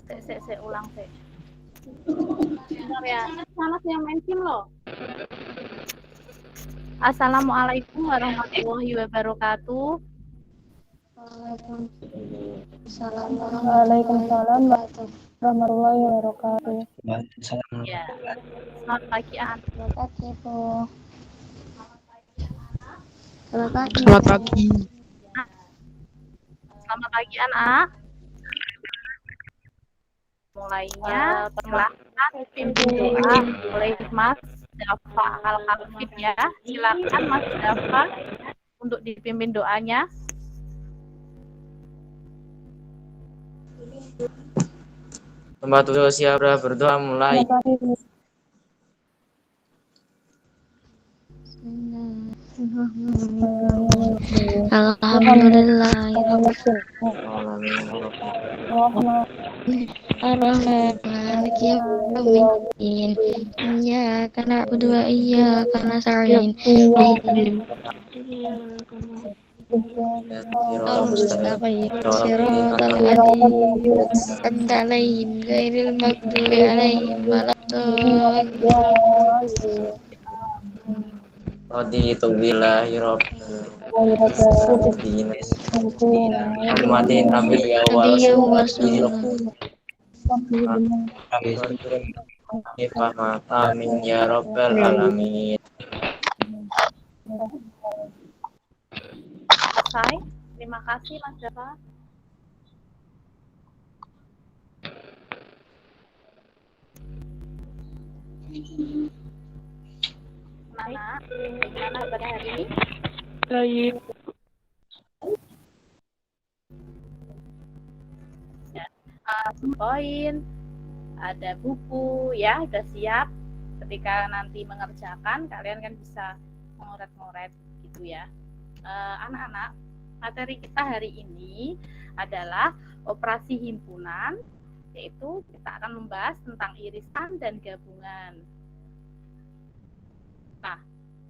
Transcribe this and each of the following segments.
Saya ulang sih. Bentar ya, sana yang main game loh. Assalamualaikum warahmatullahi wabarakatuh. Waalaikumsalam warahmatullahi wabarakatuh. Ya, selamat pagi anak. Selamat pagi, Bu. Selamat pagi. Selamat pagi. Selamat pagi anak. Mulainya perlahan pimpin doa oleh Mas Dafa Al-Hafid ya. Silakan Mas Dafa untuk dipimpin doanya. Tempat duduk siapa berdoa mulai. Selamat pagi, Bu. Maliki yaumiddin. Iyyaka na'budu wa iyyaka nasta'in. Shiratal ladzina an'amta 'alaihim ghairil maghdubi 'alaihim waladdallin. Raditu billahi rabbil Muhammadin nabiyya wa rasulullah. Amin ya rabbal alamin. Selesai. Terima kasih Mas Dafa. Gimana kabarnya hari ini? Baik. Ya, poin, ada buku ya, udah siap. Ketika nanti mengerjakan, kalian kan bisa mengoret-ngoret gitu ya. Anak-anak, materi kita hari ini adalah operasi himpunan, yaitu kita akan membahas tentang irisan dan gabungan. Nah,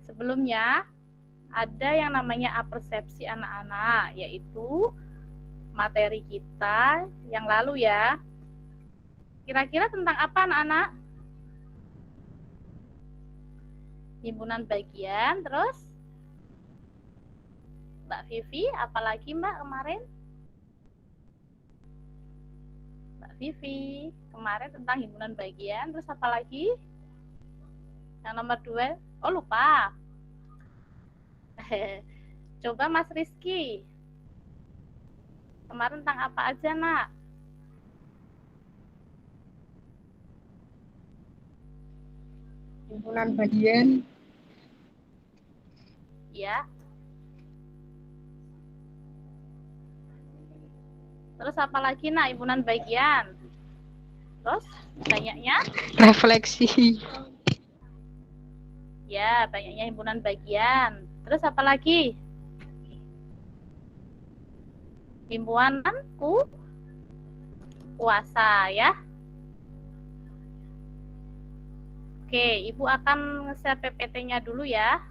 sebelumnya ada yang namanya apersepsi anak-anak, yaitu materi kita yang lalu ya. Kira-kira tentang apa anak-anak? Himpunan bagian, terus Mbak Vivi, apalagi Mbak kemarin? Mbak Vivi, kemarin tentang himpunan bagian, terus apalagi? Yang nomor 2, oh lupa. Coba Mas Rizky. Kemarin tentang apa aja, Nak? Himpunan bagian. Ya. Terus apa lagi, Nak, himpunan bagian? Terus banyaknya? Refleksi. Ya, banyaknya himpunan bagian. Terus apa lagi? Himpunanku puasa ya. Oke, Ibu akan nge-share PPT-nya dulu ya.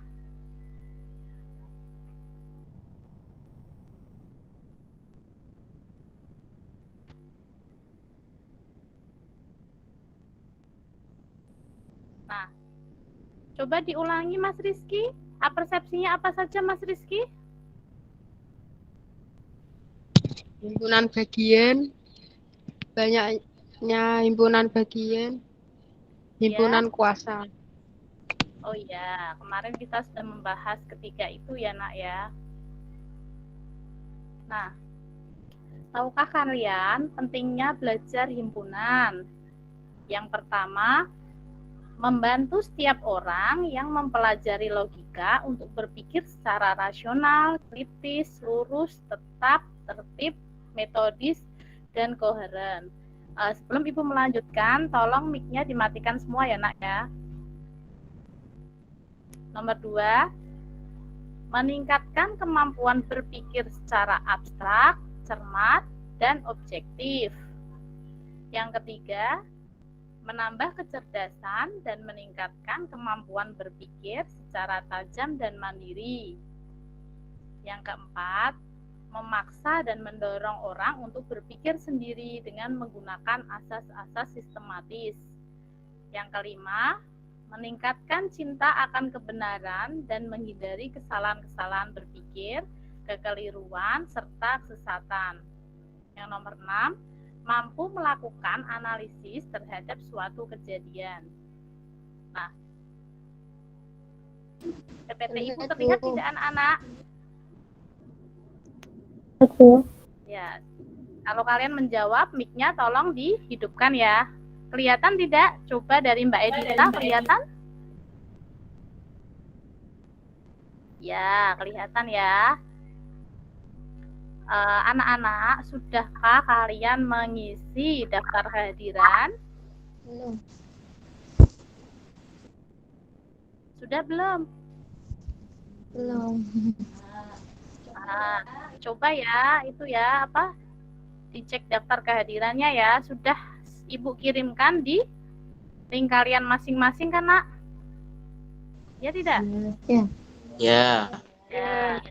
Nah, coba diulangi Mas Rizky. Persepsinya apa saja Mas Rizky? Himpunan bagian, banyaknya himpunan bagian, himpunan kuasa. Oh iya, kemarin kita sudah membahas ketiga itu ya Nak ya. Nah, tahukah kalian pentingnya belajar himpunan? Yang pertama, membantu setiap orang yang mempelajari logika untuk berpikir secara rasional, kritis, lurus, tetap, tertib, metodis, dan koheren. Sebelum Ibu melanjutkan, tolong mic-nya dimatikan semua ya Nak ya. Nomor 2, meningkatkan kemampuan berpikir secara abstrak, cermat, dan objektif. Yang ketiga, menambah kecerdasan dan meningkatkan kemampuan berpikir secara tajam dan mandiri. Yang keempat, memaksa dan mendorong orang untuk berpikir sendiri dengan menggunakan asas-asas sistematis. Yang kelima, meningkatkan cinta akan kebenaran dan menghindari kesalahan-kesalahan berpikir, kekeliruan, serta kesesatan. Yang nomor 6, mampu melakukan analisis terhadap suatu kejadian. Nah, PPT Ibu terlihat tidak anak-anak? Aku. Ya, kalau kalian menjawab, mic-nya tolong dihidupkan ya. Kelihatan tidak? Coba dari Mbak Edita, kelihatan? Ya, kelihatan ya. Anak-anak, sudahkah kalian mengisi daftar kehadiran? Belum. Sudah belum? Belum. Nah, coba ya, itu ya, dicek daftar kehadirannya ya. Sudah Ibu kirimkan di link kalian masing-masing kan, Nak? Ya tidak? Ya. Ya. Ya.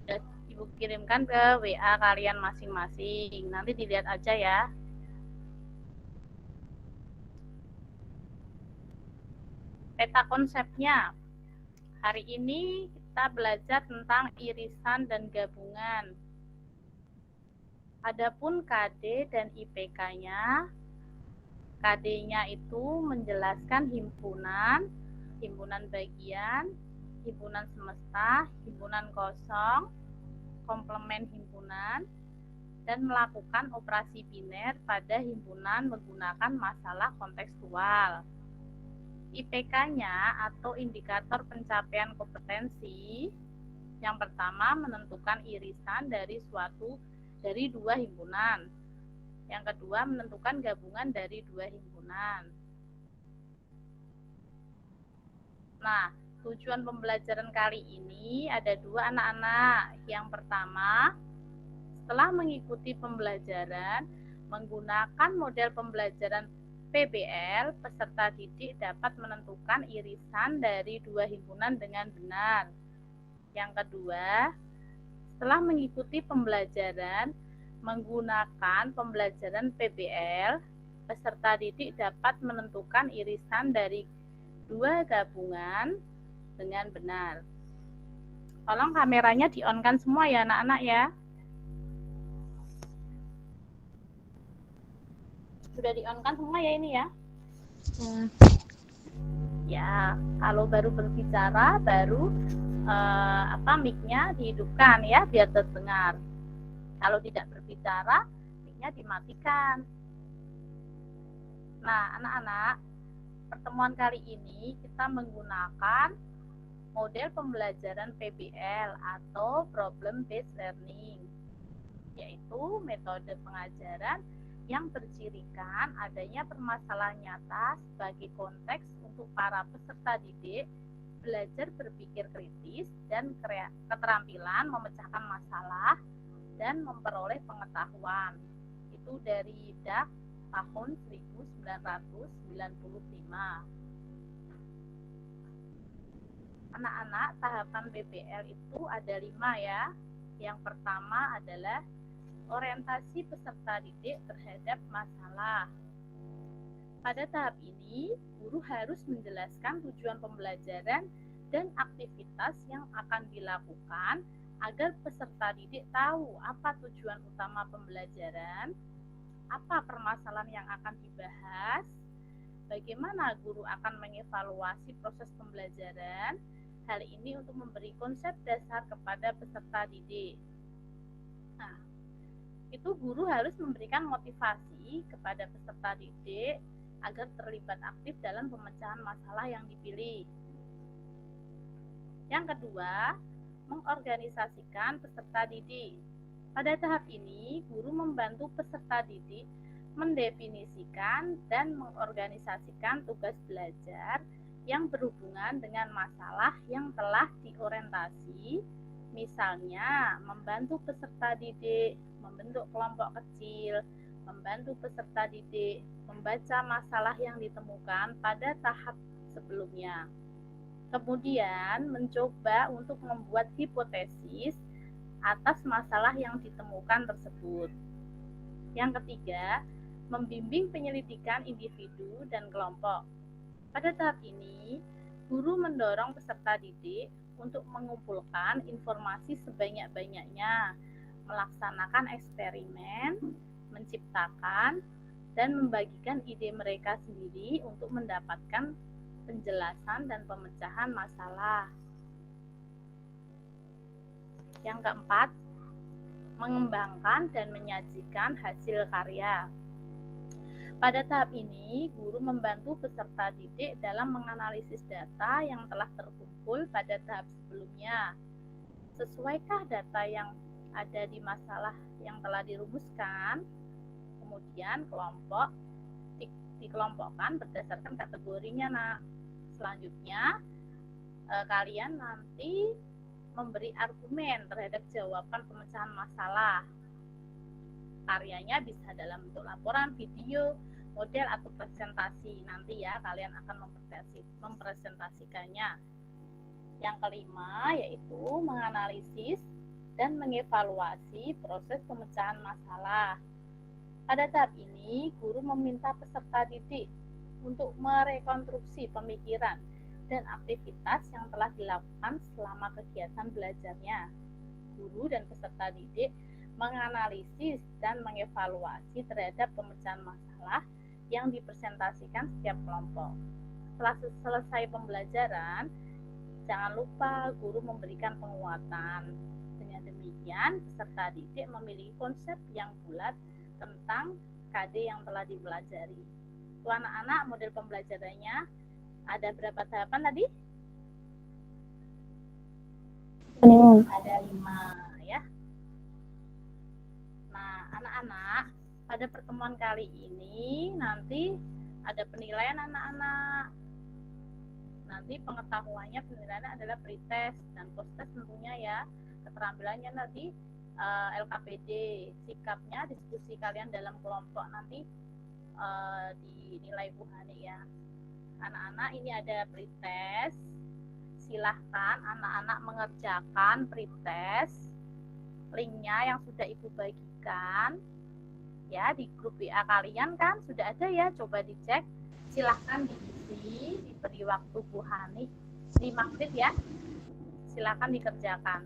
Sudah Ibu kirimkan ke WA kalian masing-masing. Nanti dilihat aja ya. Peta konsepnya. Hari ini kita belajar tentang irisan dan gabungan. Adapun KD dan IPK-nya, KD-nya itu menjelaskan himpunan, himpunan bagian, himpunan semesta, himpunan kosong, komplement himpunan, dan melakukan operasi biner pada himpunan menggunakan masalah kontekstual. IPK-nya atau indikator pencapaian kompetensi, yang pertama menentukan irisan dari dua himpunan. Yang kedua menentukan gabungan dari dua himpunan. Nah, tujuan pembelajaran kali ini ada dua anak-anak. Yang pertama, setelah mengikuti pembelajaran menggunakan model pembelajaran PBL, peserta didik dapat menentukan irisan dari dua himpunan dengan benar. Yang kedua, setelah mengikuti pembelajaran menggunakan pembelajaran PBL, peserta didik dapat menentukan irisan dari dua gabungan dengan benar. Tolong kameranya di-on-kan semua ya anak-anak ya. Sudah di-on-kan semua ya ini ya? Ya, kalau baru berbicara baru mic-nya dihidupkan ya biar terdengar. Kalau tidak berbicara, mic-nya dimatikan. Nah, anak-anak, pertemuan kali ini kita menggunakan model pembelajaran PBL atau Problem Based Learning, yaitu metode pengajaran yang bercirikan adanya permasalahan nyata sebagai konteks untuk para peserta didik belajar berpikir kritis dan keterampilan memecahkan masalah dan memperoleh pengetahuan. Itu dari DAK tahun 1995. Anak-anak, tahapan PBL itu ada 5 ya. Yang pertama adalah orientasi peserta didik terhadap masalah. Pada tahap ini, guru harus menjelaskan tujuan pembelajaran dan aktivitas yang akan dilakukan agar peserta didik tahu apa tujuan utama pembelajaran, apa permasalahan yang akan dibahas, bagaimana guru akan mengevaluasi proses pembelajaran. Hal ini untuk memberi konsep dasar kepada peserta didik. Nah, itu guru harus memberikan motivasi kepada peserta didik agar terlibat aktif dalam pemecahan masalah yang dipilih. Yang kedua, mengorganisasikan peserta didik. Pada tahap ini, guru membantu peserta didik mendefinisikan dan mengorganisasikan tugas belajar yang berhubungan dengan masalah yang telah diorientasi, misalnya membantu peserta didik membentuk kelompok kecil, membantu peserta didik membaca masalah yang ditemukan pada tahap sebelumnya. Kemudian mencoba untuk membuat hipotesis atas masalah yang ditemukan tersebut. Yang ketiga, membimbing penyelidikan individu dan kelompok. Pada tahap ini, guru mendorong peserta didik untuk mengumpulkan informasi sebanyak-banyaknya, melaksanakan eksperimen, menciptakan, dan membagikan ide mereka sendiri untuk mendapatkan penjelasan dan pemecahan masalah. Yang keempat, mengembangkan dan menyajikan hasil karya. Pada tahap ini, guru membantu peserta didik dalam menganalisis data yang telah terkumpul pada tahap sebelumnya. Sesuaikah data yang ada di masalah yang telah dirumuskan? Kemudian kelompok dikelompokkan berdasarkan kategorinya, Nak. Selanjutnya, kalian nanti memberi argumen terhadap jawaban pemecahan masalah. Karyanya bisa dalam bentuk laporan, video, model, atau presentasi. Nanti ya kalian akan mempresentasikannya. Yang kelima yaitu menganalisis dan mengevaluasi proses pemecahan masalah. Pada tahap ini, guru meminta peserta didik untuk merekonstruksi pemikiran dan aktivitas yang telah dilakukan selama kegiatan belajarnya. Guru dan peserta didik menganalisis dan mengevaluasi terhadap pemecahan masalah yang dipresentasikan setiap kelompok. Setelah selesai pembelajaran, jangan lupa guru memberikan penguatan. Dengan demikian, peserta didik memiliki konsep yang bulat tentang KD yang telah dipelajari. Itu anak-anak, model pembelajarannya ada berapa tahapan tadi? Ada 5 ya. Nah, anak-anak, pada pertemuan kali ini nanti ada penilaian anak-anak. Nanti pengetahuannya penilaiannya adalah pretest dan posttest tentunya ya. Keterampilannya nanti LKPD, sikapnya, diskusi kalian dalam kelompok nanti dinilai Bu Hani ya. Anak-anak, ini ada pretest. Silahkan anak-anak mengerjakan pretest. Linknya yang sudah Ibu bagikan ya di grup WA kalian kan sudah ada ya, coba dicek. Silahkan diisi, diberi waktu Bu Hani 5 menit ya. Silahkan dikerjakan.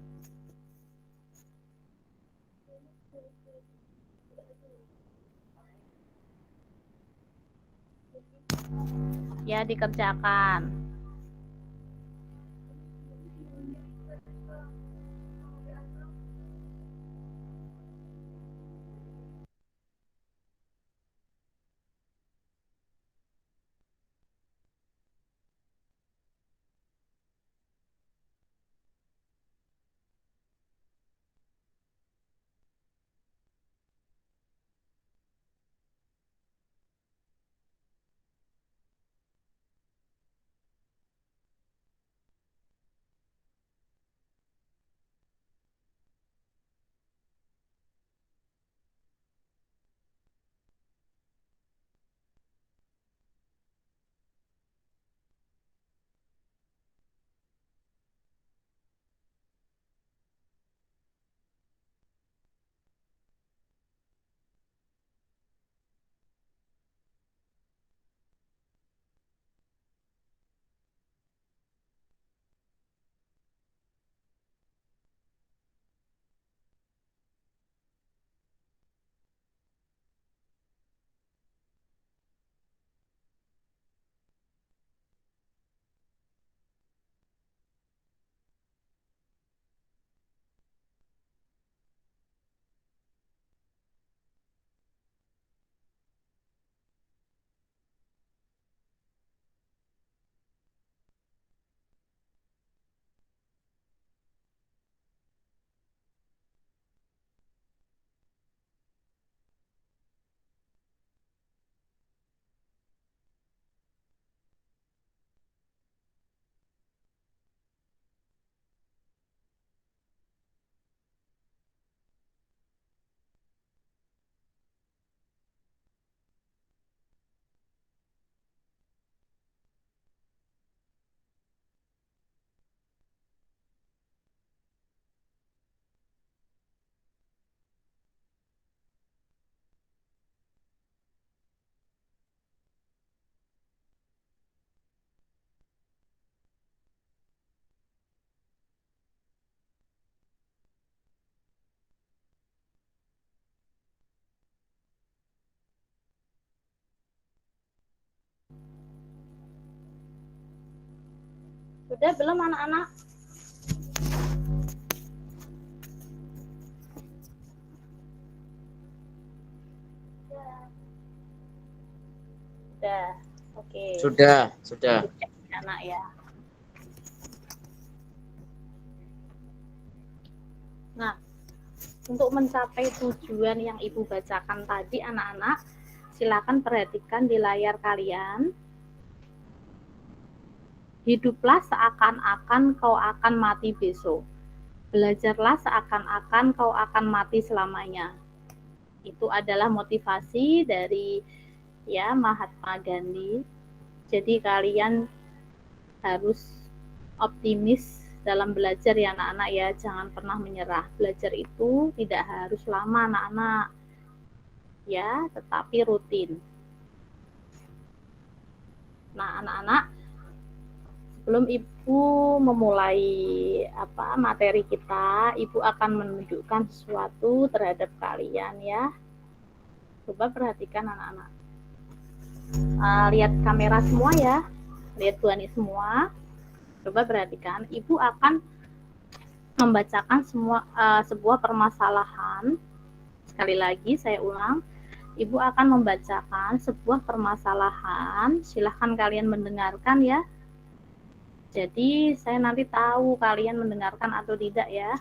Ya, dikerjakan. Sudah belum anak-anak? Sudah. Oke. Sudah. Anak ya. Nah, untuk mencapai tujuan yang Ibu bacakan tadi anak-anak, silakan perhatikan di layar kalian. Hiduplah seakan-akan kau akan mati besok. Belajarlah seakan-akan kau akan mati selamanya. Itu adalah motivasi dari ya Mahatma Gandhi. Jadi kalian harus optimis dalam belajar ya anak-anak ya, jangan pernah menyerah. Belajar itu tidak harus lama anak-anak. Ya, tetapi rutin. Nah, anak-anak, sebelum Ibu memulai materi kita, Ibu akan menunjukkan sesuatu terhadap kalian ya. Coba perhatikan anak-anak. Lihat kamera semua ya. Lihat Bu Ani semua. Coba perhatikan, Ibu akan membacakan sebuah permasalahan. Sekali lagi saya ulang, Ibu akan membacakan sebuah permasalahan. Silahkan kalian mendengarkan ya. Jadi saya nanti tahu kalian mendengarkan atau tidak ya.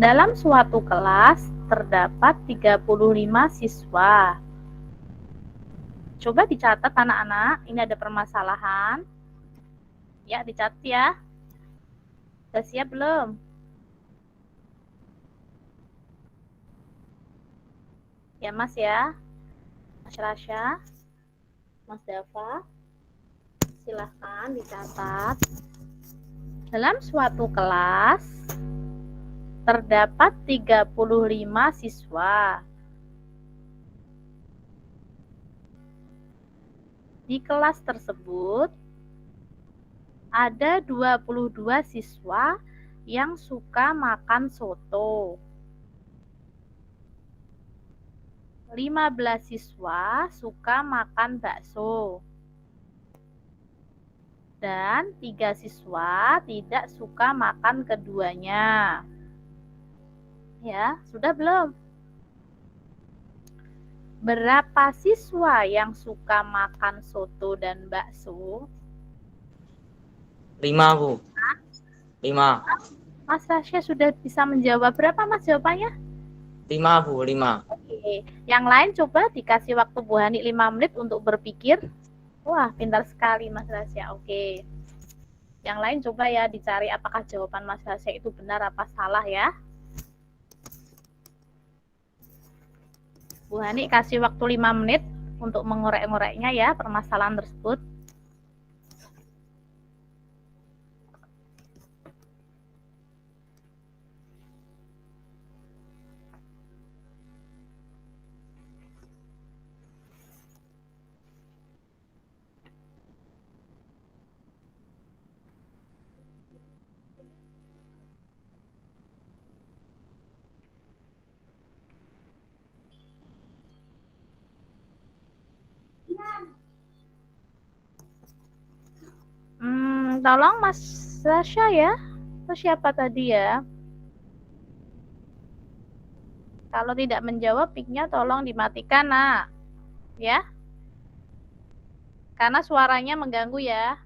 Dalam suatu kelas terdapat 35 siswa. Coba dicatat anak-anak, ini ada permasalahan. Ya, dicatat ya. Sudah siap belum? Ya Mas ya. Mas Rasya, Mas Dava, silahkan dicatat. Dalam suatu kelas terdapat 35 siswa. Di kelas tersebut ada 22 siswa yang suka makan soto. 15 siswa suka makan bakso. Dan 3 siswa tidak suka makan keduanya. Ya, sudah belum? Berapa siswa yang suka makan soto dan bakso? 5, Bu. 5. Mas Rasya sudah bisa menjawab. Berapa Mas jawabannya? 5, Bu. 5. Oke. Yang lain coba dikasih waktu Bu Hani 5 menit untuk berpikir. Wah, pintar sekali Mas Rasya. Oke. Yang lain coba ya dicari apakah jawaban Mas Rasya itu benar apa salah ya. Bu Hani kasih waktu 5 menit untuk mengorek-ngoreknya ya permasalahan tersebut. Tolong Mas Rasya ya. Itu siapa tadi ya? Kalau tidak menjawab, mic-nya tolong dimatikan, Nak. Ya. Karena suaranya mengganggu ya.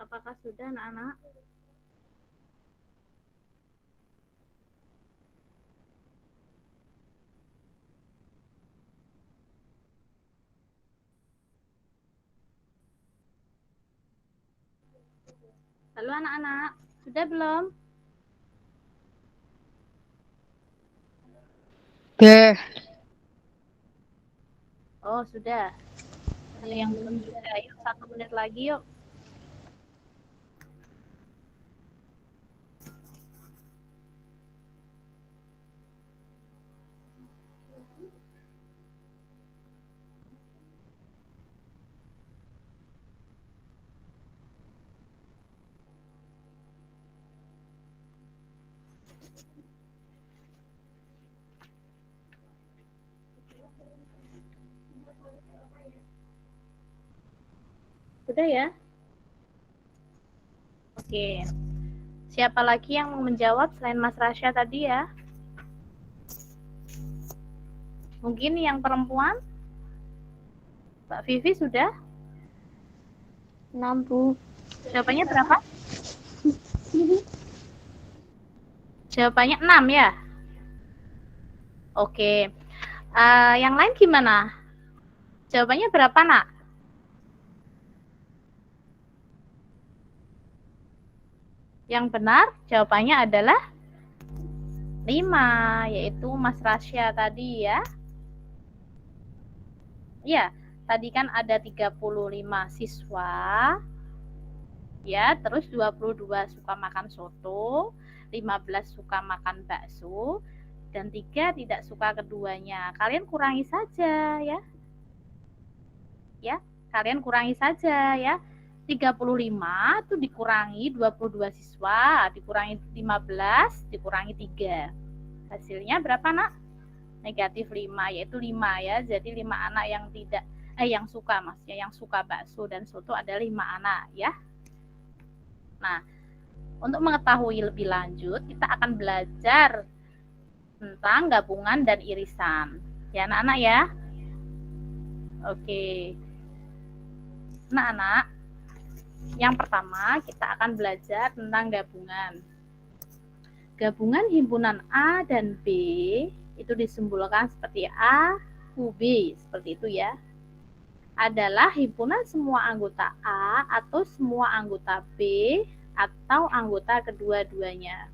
Apakah sudah anak-anak? Halo anak-anak, sudah belum? Deh. Oh, sudah. Ada yang belum juga. Yuk, 1 menit lagi yuk. Sudah ya? Oke. Siapa lagi yang mau menjawab selain Mas Rasya tadi ya? Mungkin yang perempuan? Mbak Vivi sudah? 6, Bu. Jawabannya berapa? Jawabannya 6 ya? Oke. Yang lain gimana? Jawabannya berapa, Nak? Yang benar jawabannya adalah 5, yaitu Mas Rasya tadi ya. Iya, tadi kan ada 35 siswa. Ya, terus 22 suka makan soto, 15 suka makan bakso, dan 3 tidak suka keduanya. Kalian kurangi saja ya. Ya, kalian kurangi saja ya. 35 itu dikurangi 22 siswa, dikurangi 15, dikurangi 3. Hasilnya berapa, Nak? Negatif 5, yaitu 5 ya. Jadi 5 anak yang tidak yang suka maksudnya, yang suka bakso dan soto ada 5 anak ya. Nah, untuk mengetahui lebih lanjut, kita akan belajar tentang gabungan dan irisan. Ya, anak-anak ya. Oke. Anak-anak, yang pertama kita akan belajar tentang gabungan. Gabungan himpunan A dan B itu disimbolkan seperti A, U, B, seperti itu ya. Adalah himpunan semua anggota A atau semua anggota B atau anggota kedua-duanya.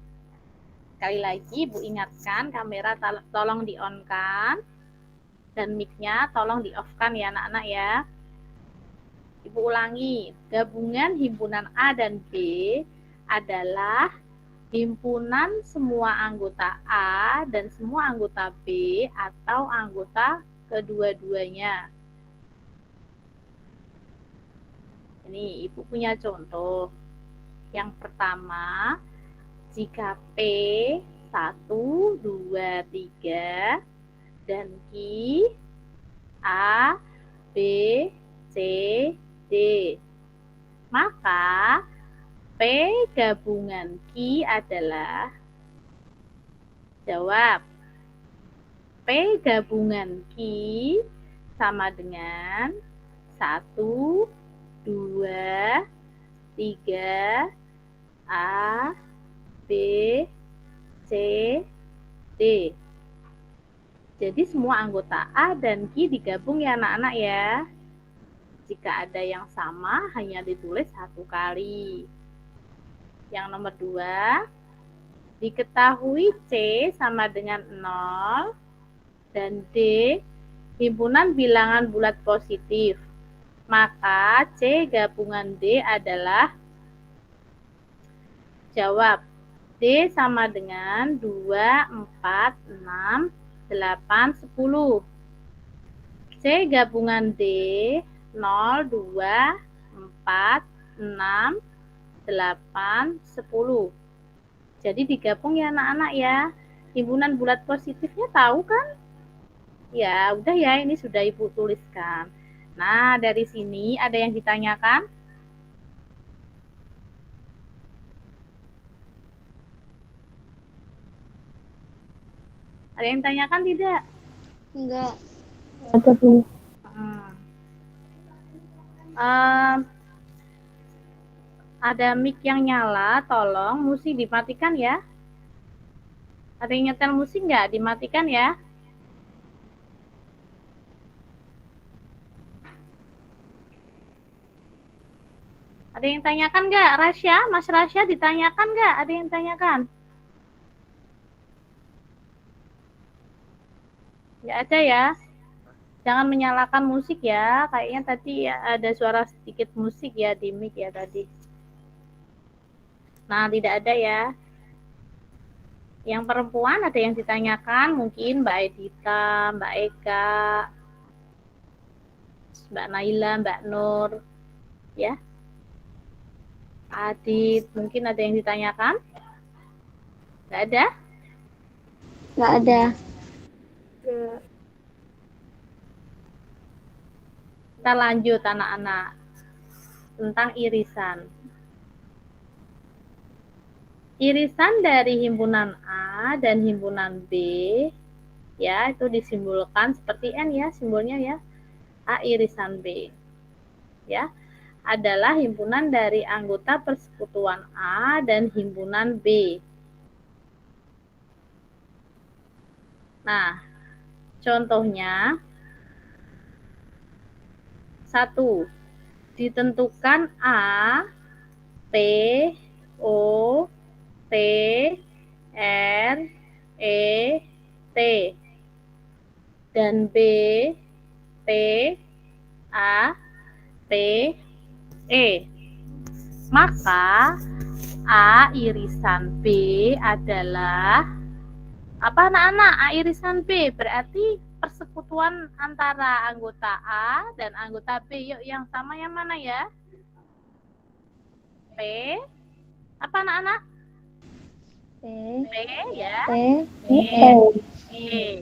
Sekali lagi Ibu ingatkan, kamera tolong di-on-kan dan mic-nya tolong di-off-kan ya anak-anak ya. Ibu ulangi, gabungan himpunan A dan B adalah himpunan semua anggota A dan semua anggota B atau anggota kedua-duanya. Ini Ibu punya contoh. Yang pertama, jika P 1, 2, 3 dan Q A, B, C, D, maka P gabungan Q adalah, jawab, P gabungan Q sama dengan 1, 2, 3, A, B, C, D. Jadi semua anggota A dan Q digabung ya anak-anak ya. Jika ada yang sama hanya ditulis 1 kali. Yang nomor 2, diketahui C sama dengan 0 dan D himpunan bilangan bulat positif. Maka C gabungan D adalah, jawab, D sama dengan 2, 4, 6, 8, 10. C gabungan D 0, 2, 4, 6, 8, 10. Jadi digabung ya anak-anak ya. Himpunan bulat positifnya tahu kan? Ya, udah ya, ini sudah Ibu tuliskan. Nah, dari sini ada yang ditanyakan? Ada yang ditanyakan tidak? Enggak. Ada, Bu. ada mic yang nyala, tolong musik dimatikan ya. Ada yang nyetel musik nggak? Dimatikan ya. Ada yang tanyakan nggak, Rasya? Mas Rasya ditanyakan nggak? Ada yang tanyakan? Nggak ada ya. Jangan menyalakan musik ya. Kayaknya tadi ya ada suara sedikit musik ya di mic ya tadi. Nah, tidak ada ya. Yang perempuan ada yang ditanyakan, mungkin Mbak Edita, Mbak Eka, Mbak Naila, Mbak Nur, ya. Adit, mungkin ada yang ditanyakan? Nggak ada? Nggak ada. Kita lanjut anak-anak tentang irisan. Irisan dari himpunan A dan himpunan B ya itu disimbolkan seperti N ya, simbolnya ya. A irisan B. Ya. Adalah himpunan dari anggota persekutuan A dan himpunan B. Nah, contohnya 1. Ditentukan A, P, O, T, R, E, T. Dan B, T, A, T, E. Maka A irisan B adalah apa anak-anak? A irisan B berarti persekutuan antara anggota A dan anggota B. Yuk yang sama yang mana ya? P. Apa anak-anak? P. P ya. P. E. E.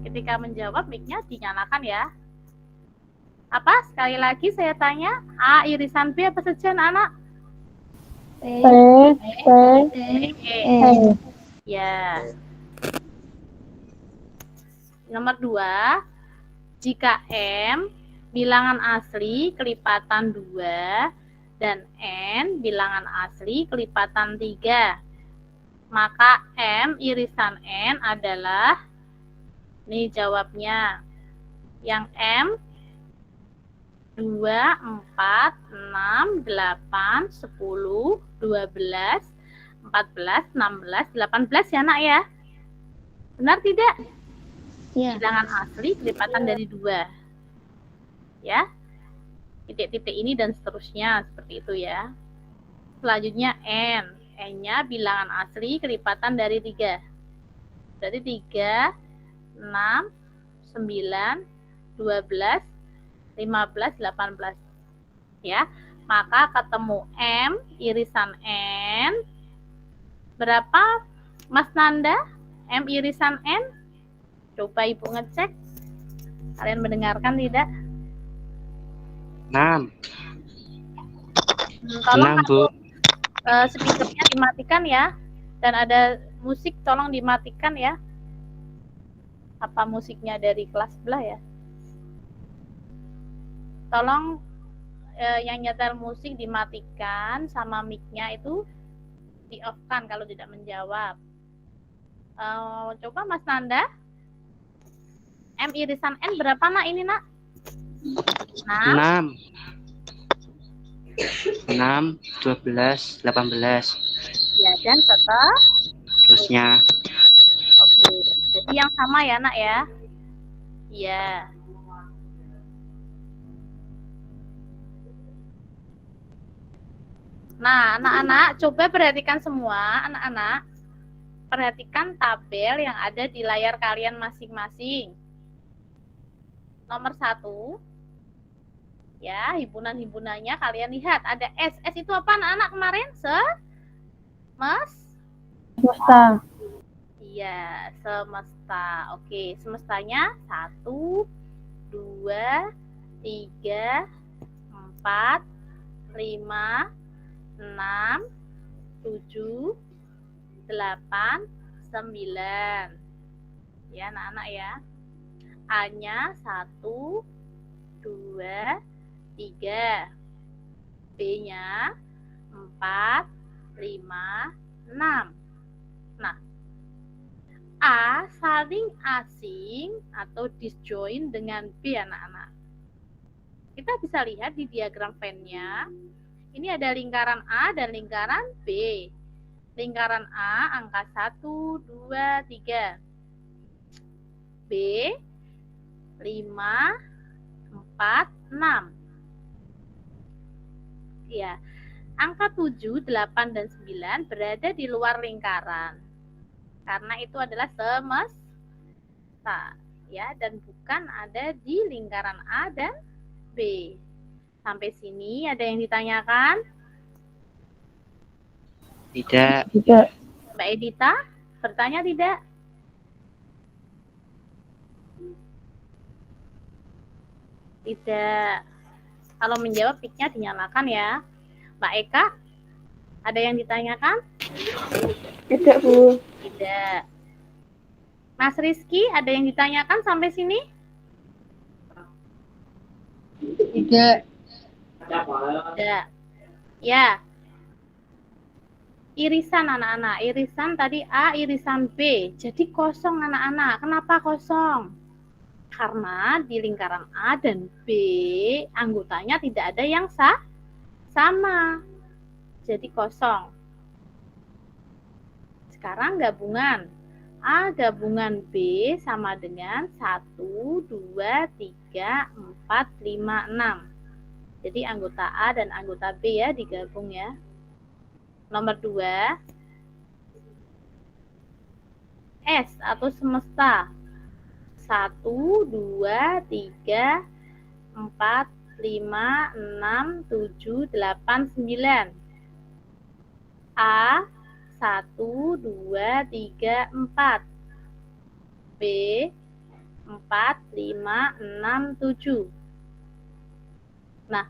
Ketika menjawab mic-nya dinyalakan ya. Apa? Sekali lagi saya tanya, A irisan B apa saja anak-anak? P. P. E. Ya. Nomor 2, jika M bilangan asli kelipatan 2 dan N bilangan asli kelipatan 3, maka M irisan N adalah, nih jawabnya, yang M 2, 4, 6, 8, 10, 12, 14, 16, 18 ya nak ya? Benar tidak? Ya. Bilangan asli kelipatan dari 2. Ya. Titik-titik ini dan seterusnya seperti itu ya. Selanjutnya N. N-nya bilangan asli kelipatan dari 3. Berarti 3, 6, 9, 12, 15, 18. Ya. Maka ketemu M irisan N. Berapa Mas Nanda? M irisan N? Coba Ibu ngecek. Kalian mendengarkan tidak? 6. Tolong 6, Bu. speakernya dimatikan ya. Dan ada musik tolong dimatikan ya. Apa musiknya dari kelas sebelah ya? Tolong yang nyetel musik dimatikan sama mic-nya itu di-off-kan kalau tidak menjawab. Coba Mas Nanda. M irisan N berapa nak ini nak? 6. 6, 12, 18. Ya, dan Terusnya. Oke. Jadi yang sama ya nak ya? Iya. Nah, anak-anak coba perhatikan semua, anak-anak. Perhatikan tabel yang ada di layar kalian masing-masing. Nomor 1, ya himpunan-himpunannya kalian lihat ada S. S itu apa anak-anak kemarin? Semesta. Iya, semesta. Oke, semestanya 1, 2, 3, 4, 5, 6, 7, 8, 9. Ya anak-anak ya. A-nya 1, 2, 3. B-nya 4, 4, 5, 6. Nah, A saling asing atau disjoin dengan B anak-anak. Kita bisa lihat di diagram Venn-nya. Ini ada lingkaran A dan lingkaran B. Lingkaran A angka 1, 2, 3. B 5, 4, 6. Ya, angka 7, 8, dan 9 berada di luar lingkaran. Karena itu adalah semesta, ya, dan bukan ada di lingkaran A dan B. Sampai sini ada yang ditanyakan? Tidak. Tidak. Mbak Edita, bertanya tidak? Tidak. Kalau menjawab mic-nya dinyalakan ya. Mbak Eka, ada yang ditanyakan? Tidak, Bu. Tidak. Mas Rizky, ada yang ditanyakan sampai sini? Tidak. Tidak. Ya. Irisan anak-anak. Irisan tadi A, irisan B. Jadi kosong anak-anak. Kenapa kosong? Karena di lingkaran A dan B anggotanya tidak ada yang sama. Jadi kosong. Sekarang gabungan. A gabungan B sama dengan 1, 2, 3, 4, 5, 6. Jadi anggota A dan anggota B ya digabung ya. Nomor 2. S atau semesta. 1, 2, 3, 4, 5, 6, 7, 8, 9. A 1, 2, 3, 4. B 4, 5, 6, 7. Nah,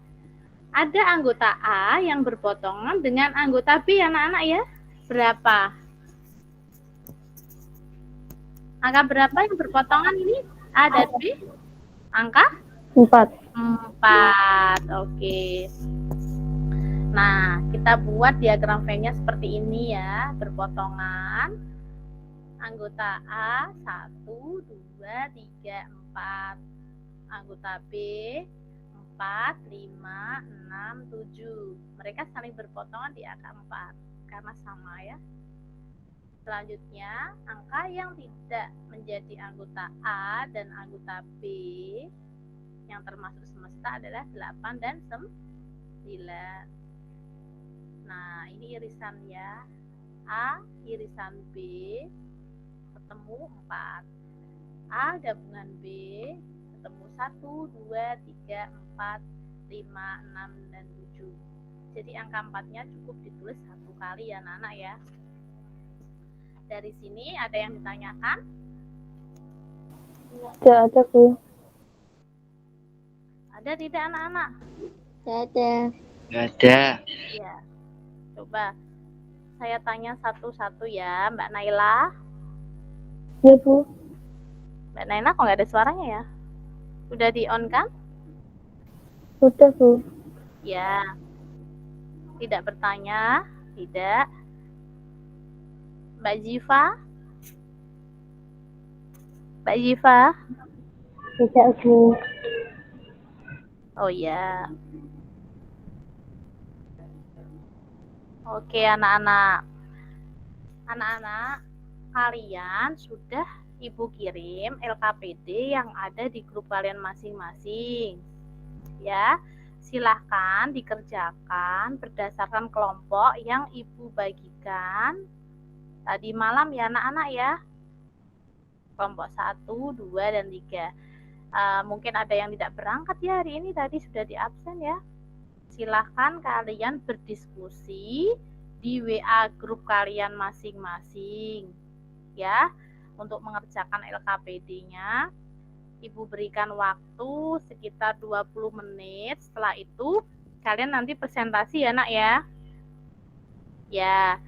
ada anggota A yang berpotongan dengan anggota B anak-anak ya. Berapa? Angka berapa yang berpotongan ini? A dan B? Angka? 4. 4. Oke. Nah, kita buat diagram Venn-nya seperti ini ya, berpotongan. Anggota A 1, 2, 3, 4. Anggota B 4, 5, 6, 7. Mereka saling berpotongan di angka 4 karena sama ya. Selanjutnya, angka yang tidak menjadi anggota A dan anggota B yang termasuk semesta adalah 8 dan 9. Nah, ini irisan ya. A irisan B ketemu 4. A gabungan B ketemu 1, 2, 3, 4, 5, 6, dan 7. Jadi angka 4-nya cukup ditulis satu kali ya anak-anak ya. Dari sini ada yang ditanyakan? Tidak ada, Bu. Ada tidak anak-anak? Ada. Tidak ada. Ya. Coba saya tanya satu-satu ya, Mbak Naila. Ya, Bu. Mbak Naila kok nggak ada suaranya ya? Udah di-on kan? Sudah, Bu. Ya. Tidak bertanya? Tidak. Mbak Jiva? Mbak Jiva? Tidak, Bu. Oh ya. Oke anak-anak. Anak-anak, kalian sudah Ibu kirim LKPD yang ada di grup kalian masing-masing. Ya, silahkan dikerjakan berdasarkan kelompok yang Ibu bagikan tadi malam ya anak-anak ya. Kelompok 1, 2, dan 3. Mungkin ada yang tidak berangkat ya hari ini, tadi sudah di absen ya. Silahkan kalian berdiskusi di WA grup kalian masing-masing ya. Untuk mengerjakan LKPD-nya, Ibu berikan waktu sekitar 20 menit. Setelah itu kalian nanti presentasi ya nak ya. Ya,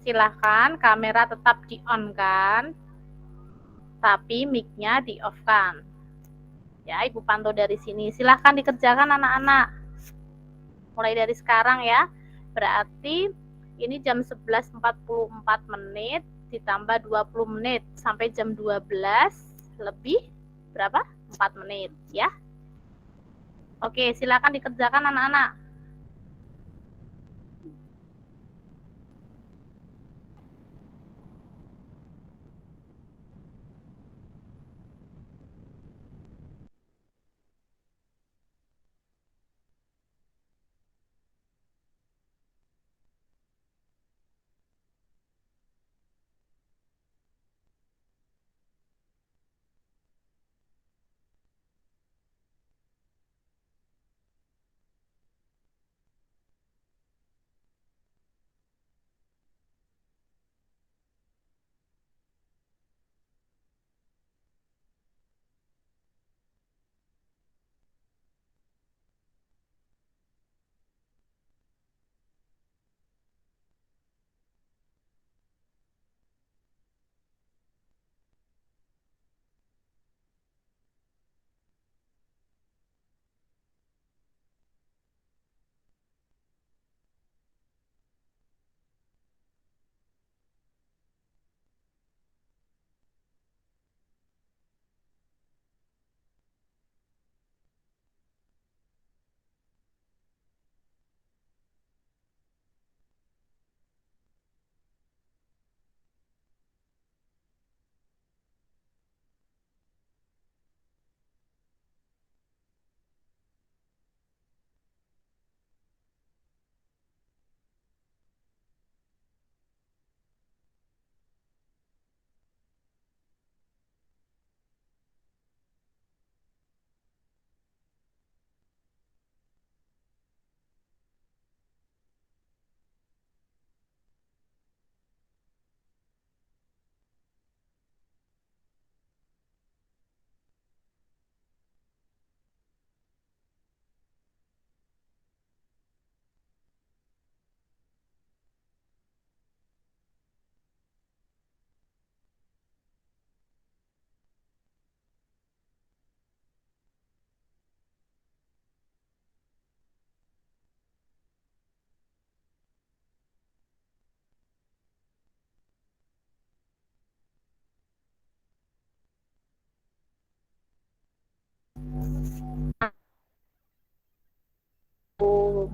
silahkan kamera tetap di-on kan, tapi mic-nya di-off-kan. Ya, Ibu pantau dari sini. Silahkan dikerjakan anak-anak. Mulai dari sekarang ya. Berarti ini jam 11.44 ditambah 20 menit sampai jam 12 lebih berapa? 4 menit ya. Oke, silakan dikerjakan anak-anak.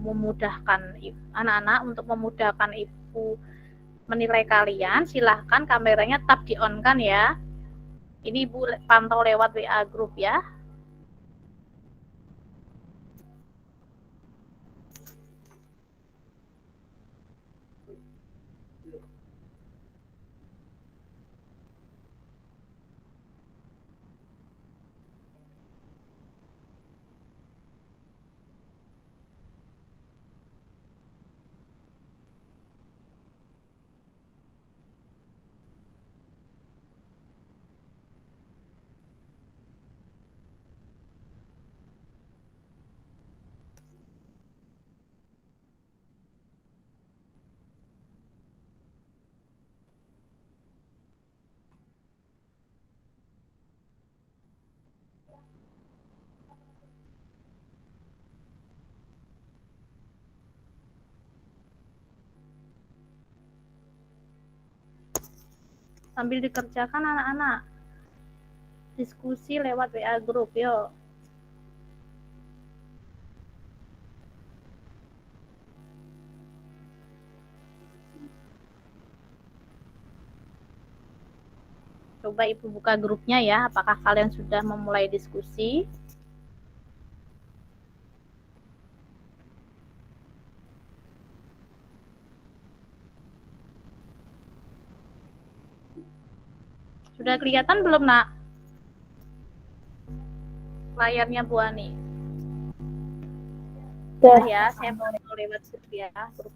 Memudahkan anak-anak, untuk memudahkan ibu menilai kalian, silahkan kameranya tetap di on kan ya. Ini ibu pantau lewat WA group ya. Sambil dikerjakan anak-anak, diskusi lewat WA group yuk. Coba ibu buka grupnya ya, apakah kalian sudah memulai diskusi? Sudah kelihatan belum nak layarnya Bu Ani? Sudah. Ya, saya mau lewat grup ya. Grup.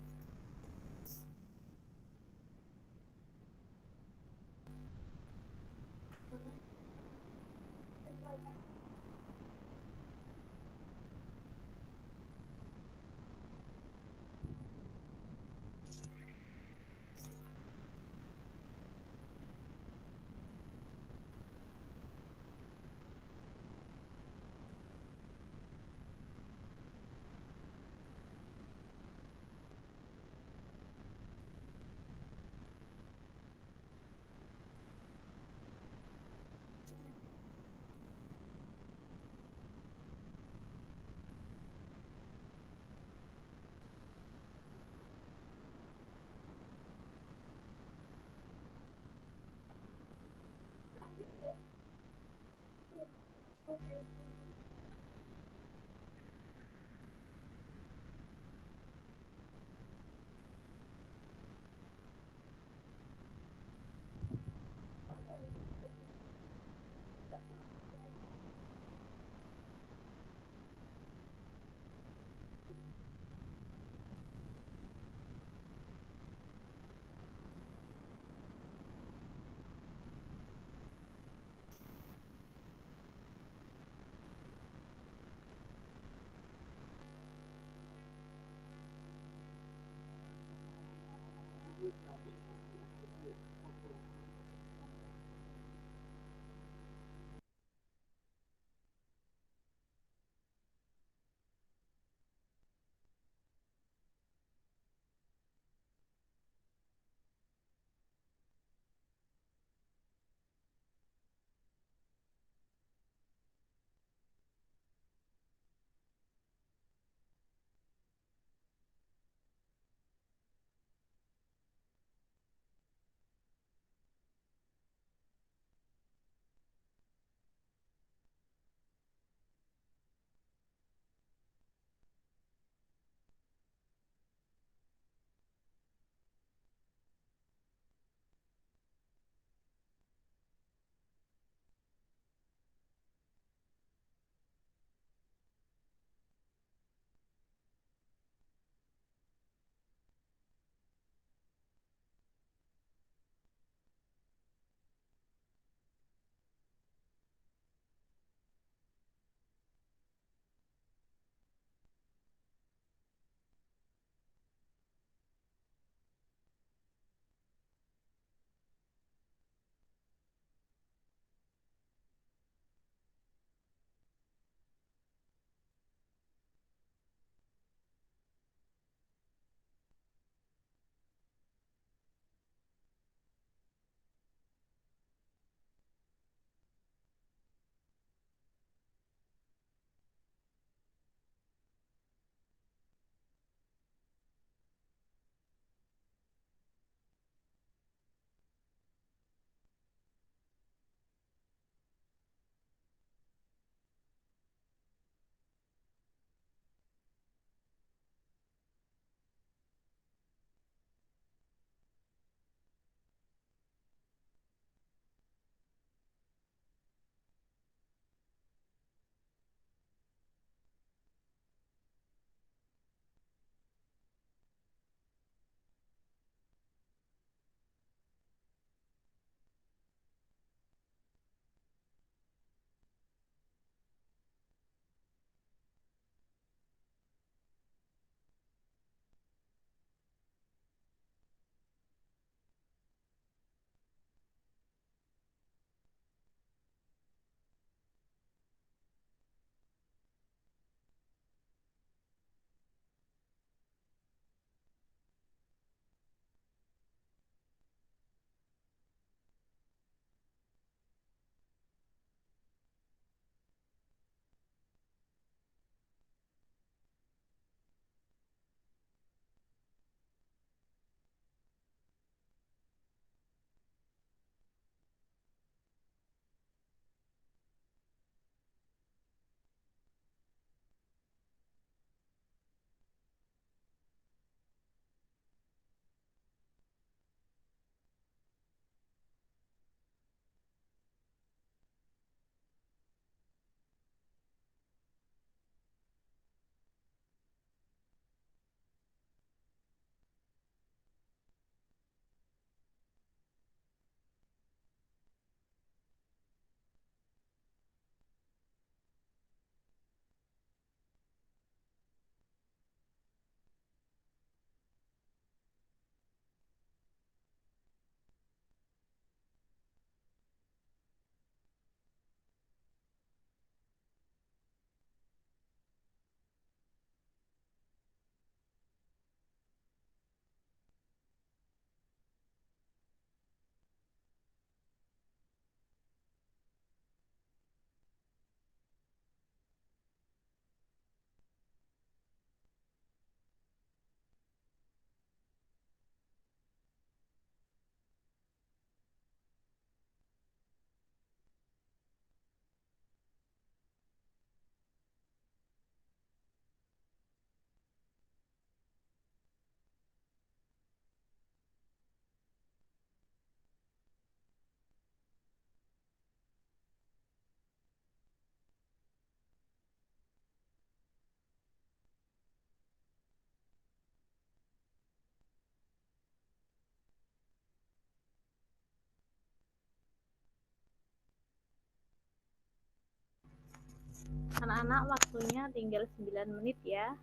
Anak-anak, waktunya tinggal 9 menit ya.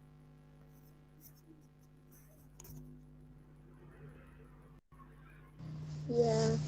Iya.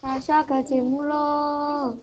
Masa gajimu loh.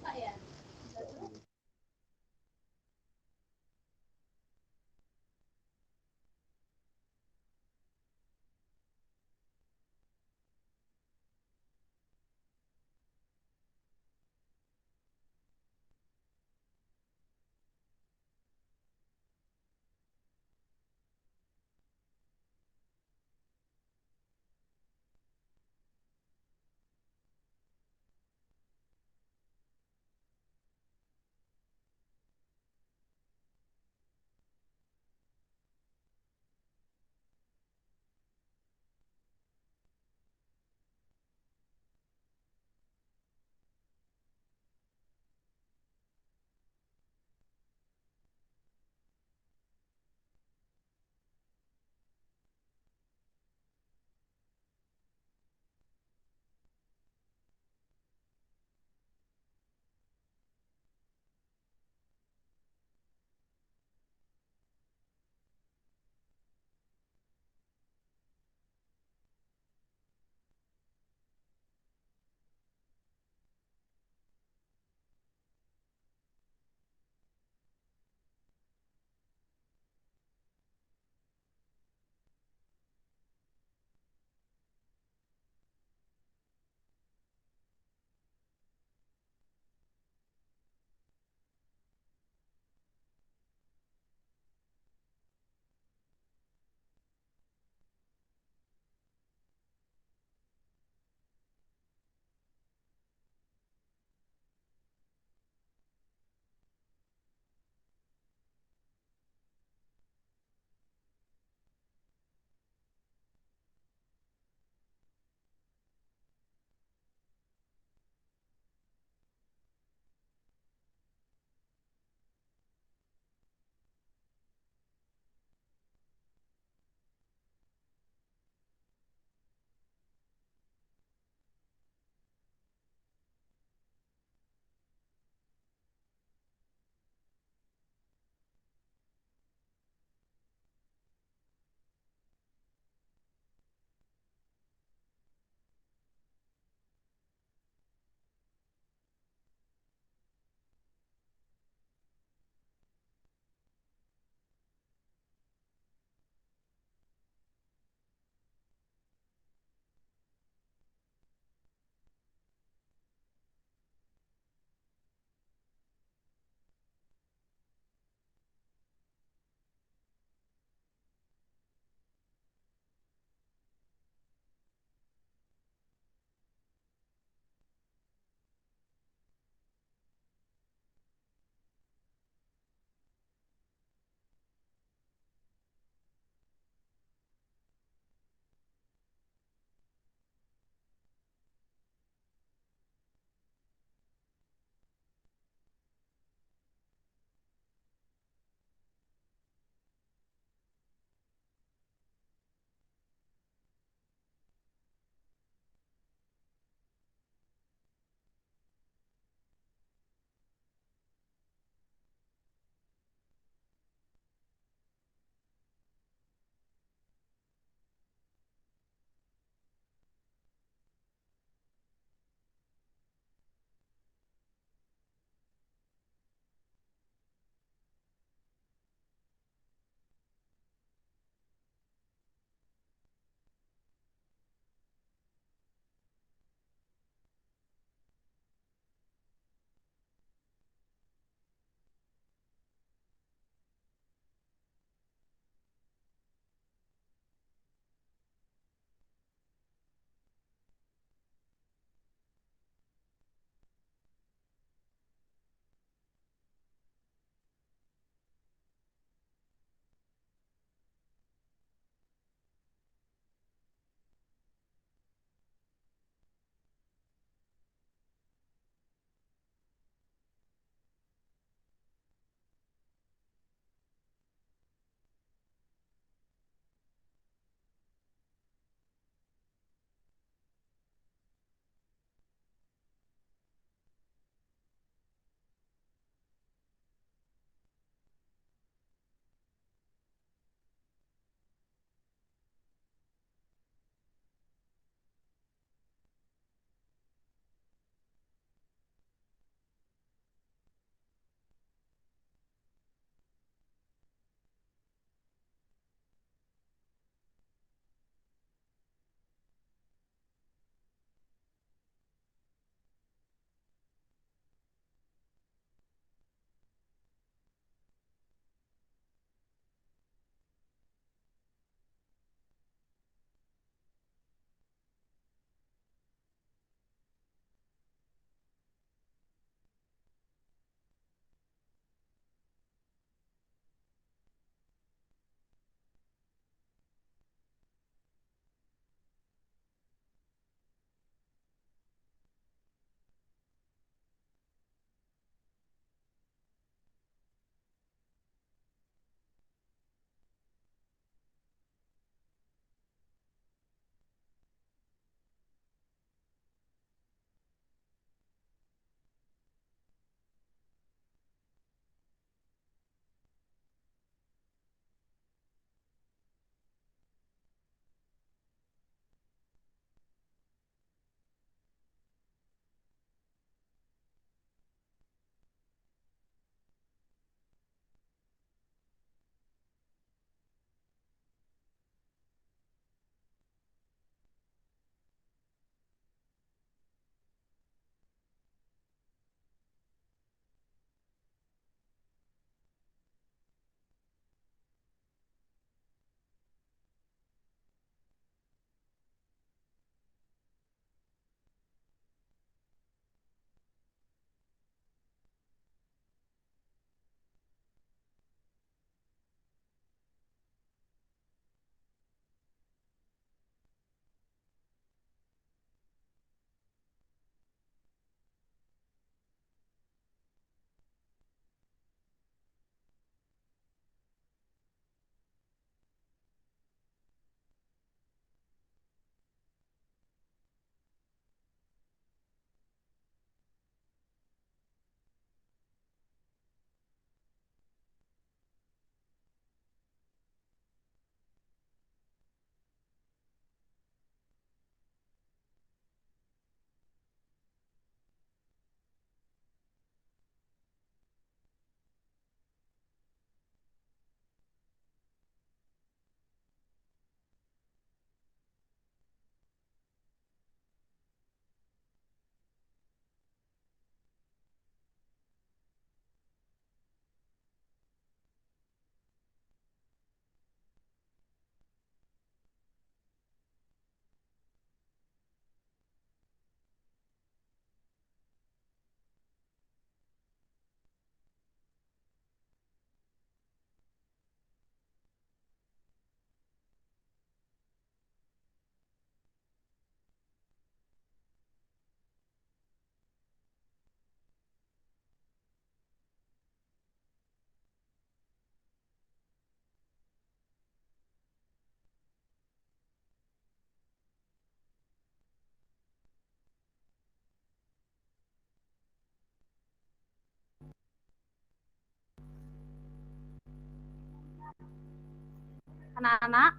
Anak-anak,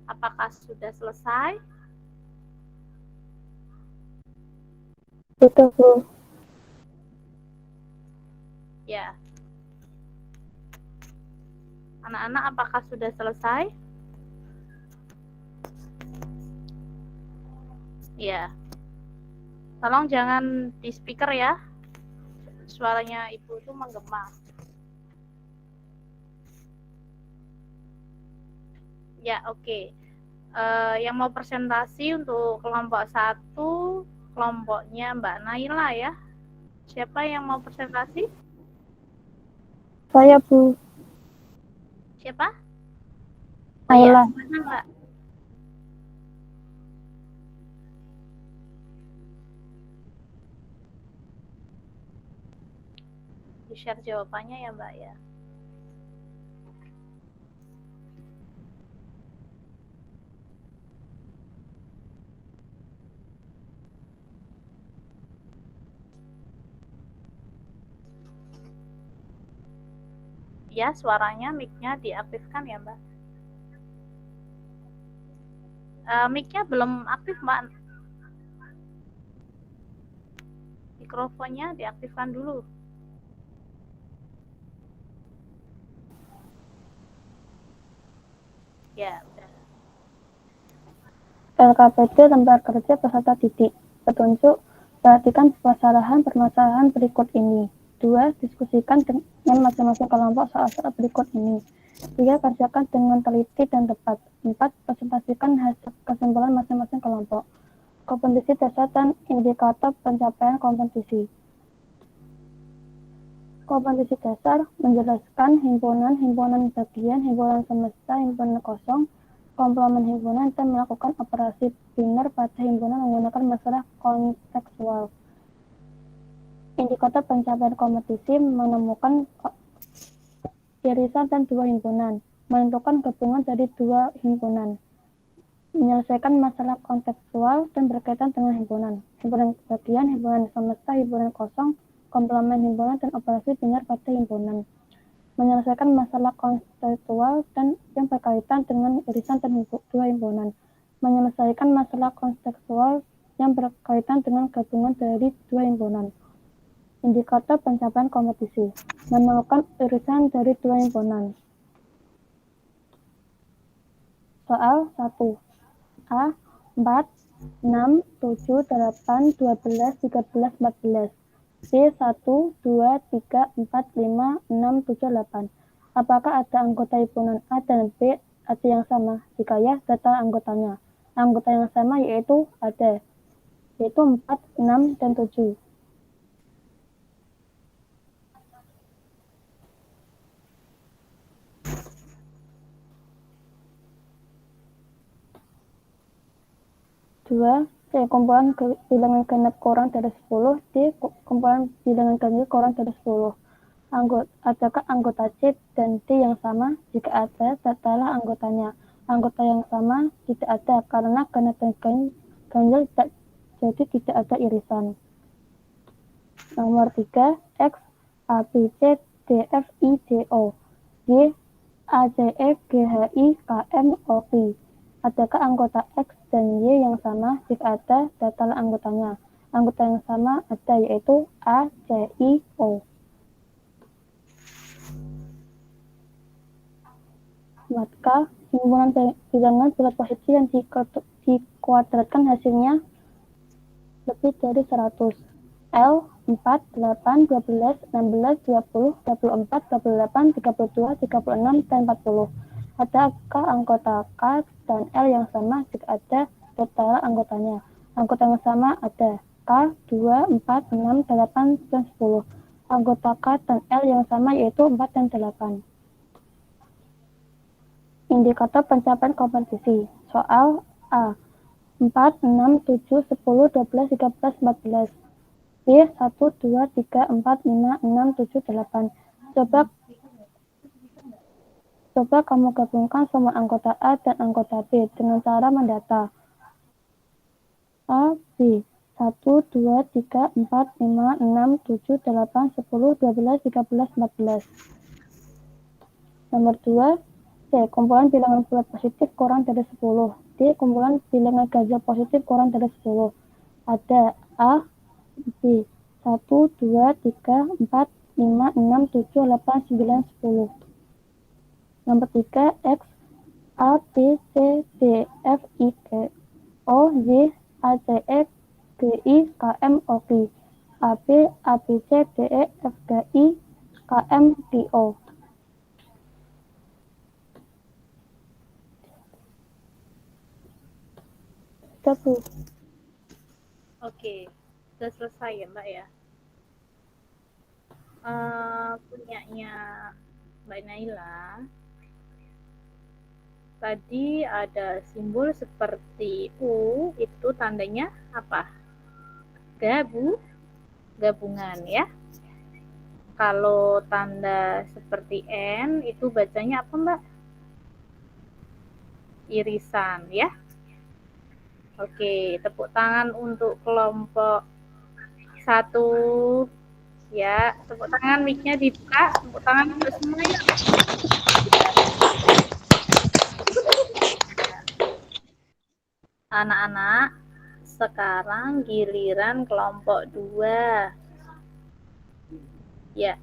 apakah sudah selesai? Sudah, Bu. Ya. Anak-anak, apakah sudah selesai? Ya. Tolong jangan di speaker ya. Suaranya Ibu itu menggema. Ya, oke. Yang mau presentasi untuk kelompok 1, kelompoknya Mbak Naila ya. Siapa yang mau presentasi? Saya, Bu. Siapa? Oh ya, Naila. mana Mbak? Di-share jawabannya ya Mbak ya. Ya, suaranya, mic-nya diaktifkan ya Mbak. Mic-nya belum aktif Mbak. Mikrofonnya diaktifkan dulu. Ya, udah. LKPD lembar kerja peserta didik. Petunjuk, perhatikan permasalahan berikut ini. 2. Diskusikan dengan masing-masing kelompok soal-soal berikut ini. 3. Kerjakan dengan teliti dan tepat. 4. Presentasikan hasil kesimpulan masing-masing kelompok. Kompetisi dasar dan indikator pencapaian kompetisi. Kompetisi dasar menjelaskan himpunan, himpunan bagian, himpunan semesta, himpunan kosong, komplement himpunan, dan melakukan operasi biner pada himpunan menggunakan masalah kontekstual. Indikator pencapaian kompetisi menemukan irisan dan dua himpunan, menentukan gabungan dari dua himpunan, menyelesaikan masalah kontekstual dan berkaitan dengan himpunan bagian, himpunan semesta, himpunan kosong, komplement himpunan, dan operasi biner pada himpunan, menyelesaikan masalah kontekstual dan yang berkaitan dengan irisan dan dua himpunan, menyelesaikan masalah kontekstual yang berkaitan dengan gabungan dari dua himpunan. Indikator pencapaian kompetisi, menemukan irisan dari dua himpunan. Soal 1. A. 4, 6, 7, 8, 12, 13, 14. B. 1, 2, 3, 4, 5, 6, 7, 8. Apakah ada anggota himpunan A dan B ada yang sama? Jika ya, data anggotanya. Anggota yang sama yaitu 4, 6, dan 7. Dua, C. Kumpulan bilangan genap kurang dari 10. D. Kumpulan bilangan genap kurang dari 10. Adakah anggota C dan D yang sama? Jika ada, datalah anggotanya. Anggota yang sama tidak ada karena genap dan ganjil jadi tidak ada irisan. Nomor 3, X, A, B, C, D, F, I, J, O. D, A, C, E, G, H, I, K, M, O, P. Adakah anggota X dan Y yang sama? Jika ada, datalah anggotanya. Anggota yang sama ada yaitu A, C, I, O. Maka himpunan bilangan bulat posisi yang dikuadratkan hasilnya lebih dari 100. L 4, 8, 12, 16, 20, 24, 28, 32, 36, dan 40. Adakah anggota K dan L yang sama? Jika ada, total anggotanya. Anggota yang sama ada K, 2, 4, 6, 8, dan 10. Anggota K dan L yang sama yaitu 4 dan 8. Indikator pencapaian kompetisi. Soal A. 4, 6, 7, 10, 12, 13, 14. B. 1, 2, 3, 4, 5, 6, 7, 8. Coba kamu gabungkan semua anggota A dan anggota B dengan cara mendata. A, B. 1, 2, 3, 4, 5, 6, 7, 8, 10, 12, 13, 14. Nomor 2. C. Kumpulan bilangan bulat positif kurang dari 10. D. Kumpulan bilangan ganjil positif kurang dari 10. Ada A, B, 1, 2, 3, 4, 5, 6, 7, 8, 9, 10. Nomor 3, X, A, B, C, D, F, I, G, O, Y, A, C, E, G, I, K, M, O, P. A, B, A, B, C, D, E, F, G, I, K, M, P, O. Itu, Oke, sudah selesai ya Mbak ya. Punyanya Mbak Naila. Tadi ada simbol seperti U, itu tandanya apa? Gabungan ya. Kalau tanda seperti N, itu bacanya apa Mbak? Irisan ya. Oke, tepuk tangan untuk kelompok 1 ya. Tepuk tangan, mic-nya dibuka. Tepuk tangan untuk semua ya. Anak-anak, sekarang giliran kelompok 2. Ya.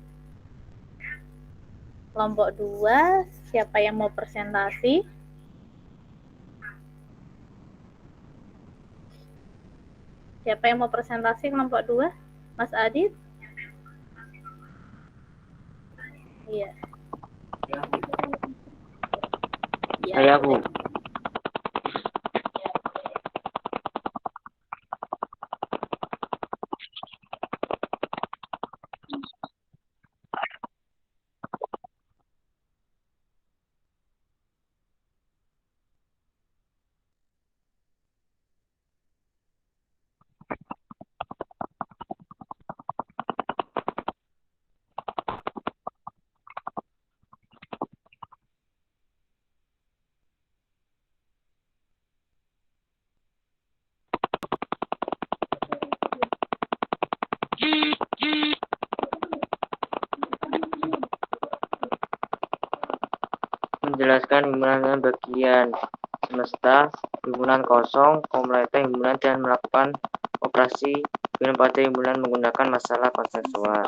Kelompok 2, siapa yang mau presentasi? Siapa yang mau presentasi kelompok 2? Mas Adit? Iya. Ya, Saya Bu. Menjelaskan himpunan bagian semesta, himpunan kosong, kompleta himpunan, dan melakukan operasi himpunan pada himpunan menggunakan masalah konsensual.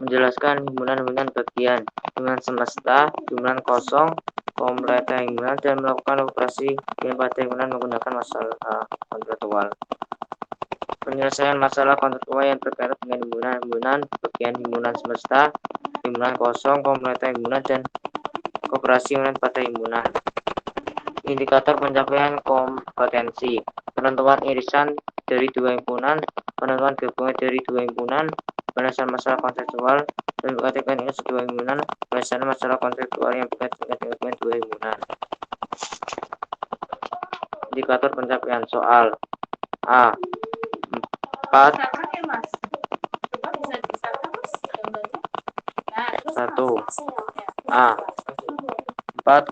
Menjelaskan himpunan bagian, himpunan semesta, himpunan kosong, kompleta himpunan, dan melakukan operasi himpunan pada himpunan menggunakan masalah konsensual. Penyelesaian masalah konseptual yang berkaitan dengan himpunan bagian, himpunan semesta, himpunan kosong, kompleta himpunan, dan kooperasi himpunan pada himpunan. Indikator pencapaian kompetensi: penentuan irisan dari dua himpunan, penentuan gabungan dari dua himpunan, penyelesaian masalah konseptual dan berkaitan dengan dua himpunan, penyelesaian masalah konseptual yang berkaitan dengan dua himpunan. Indikator pencapaian soal A. 4 1 A 4,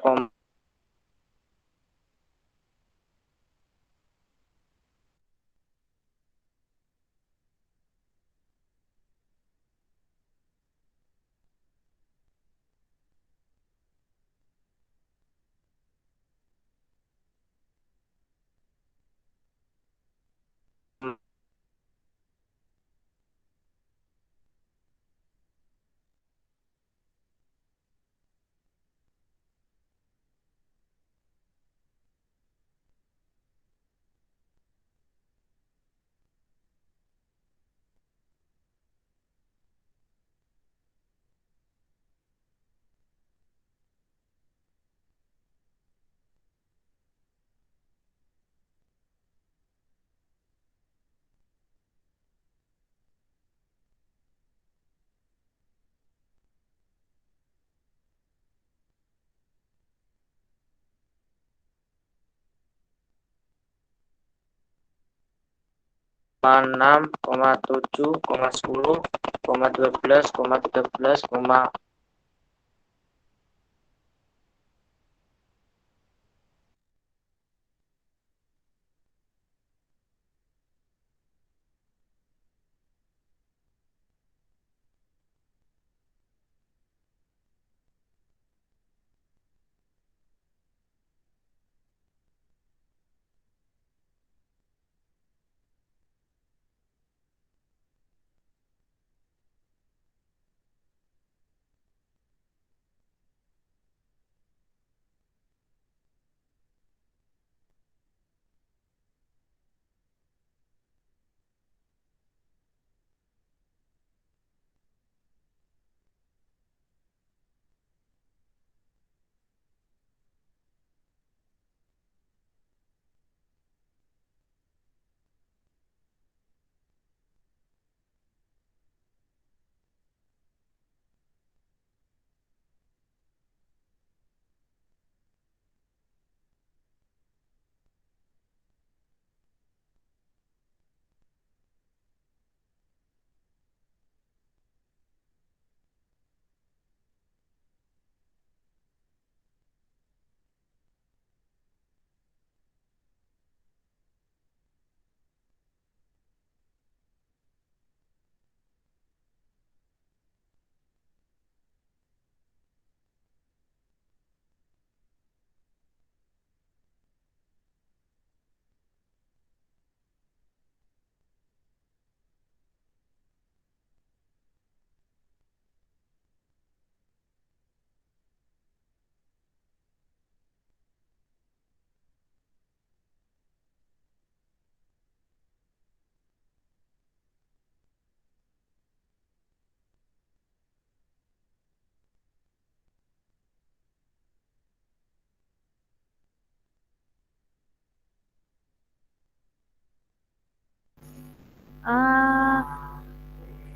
enam, 7, 10, 12, 13,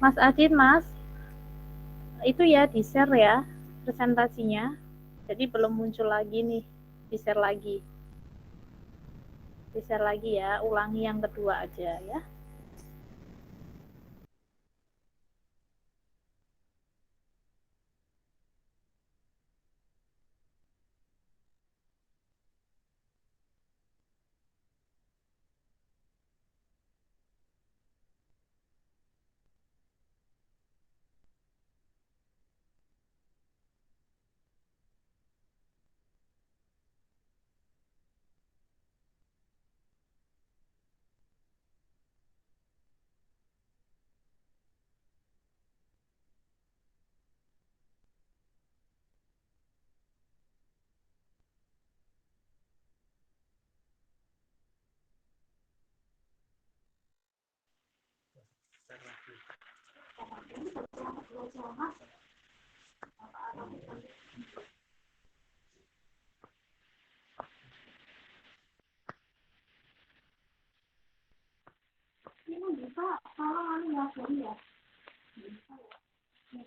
Mas Adit, Mas, itu ya di-share ya presentasinya. Jadi belum muncul lagi nih, di-share lagi. Di-share lagi ya, ulangi yang kedua aja ya.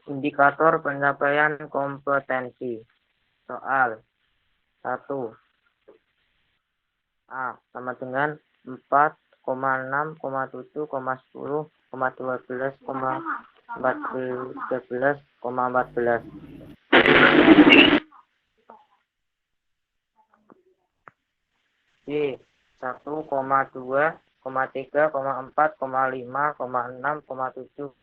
Indikator pencapaian kompetensi. Soal 1. A sama dengan 4,6,7,10,12,13,14. B 1,2,3,4,5,6,7.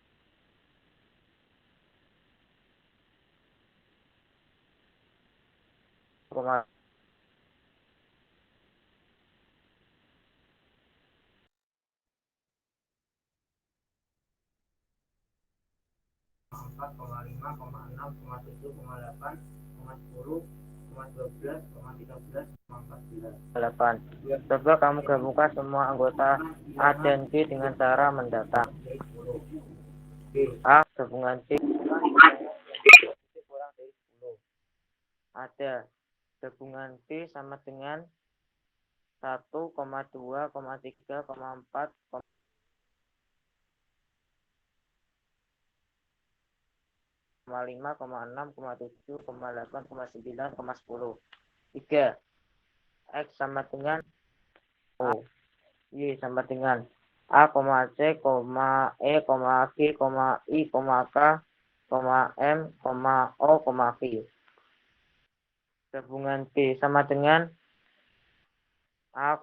Empat, lima, enam, tujuh, delapan, 10, 12, 13, 14. 8. Coba kamu gabungkan semua anggota A dan B dengan cara mendata. A gabungan C kurang dari 10. Ada gabungan B sama dengan 1,2,3,4, 5,6,7,8,9,10. 3. X sama dengan O. Y sama dengan A, C, E, G, I, K, M, O, Q. Gabungan B sama dengan A,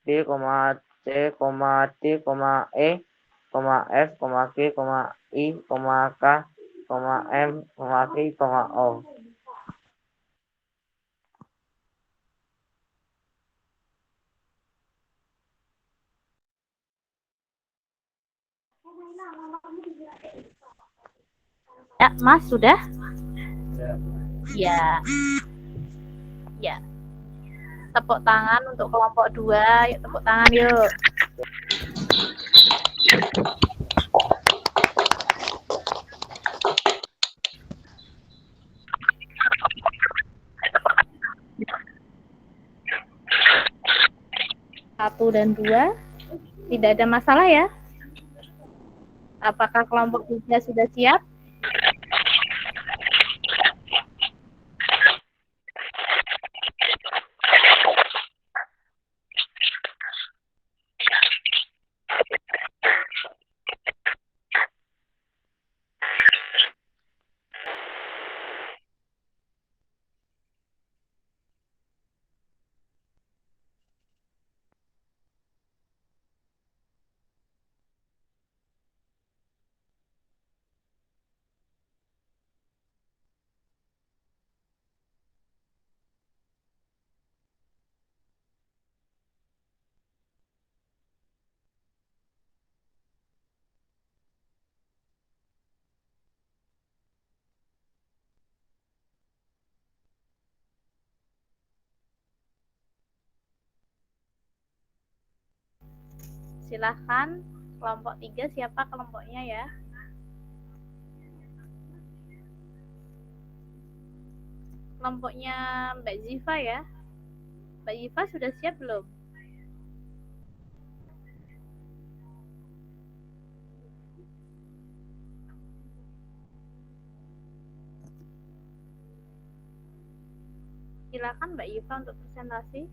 D, C, D, E, F, G, I, K, M, I, O. Ya, Mas, sudah? Ya. Ya. Tepuk tangan untuk kelompok 2. Yuk, tepuk tangan yuk. Satu dan 2 tidak ada masalah ya? Apakah kelompok 3 sudah siap? Silahkan kelompok 3, siapa kelompoknya ya? Kelompoknya Mbak Ziva ya. Mbak Ziva sudah siap belum? Silakan Mbak Yifa untuk presentasi.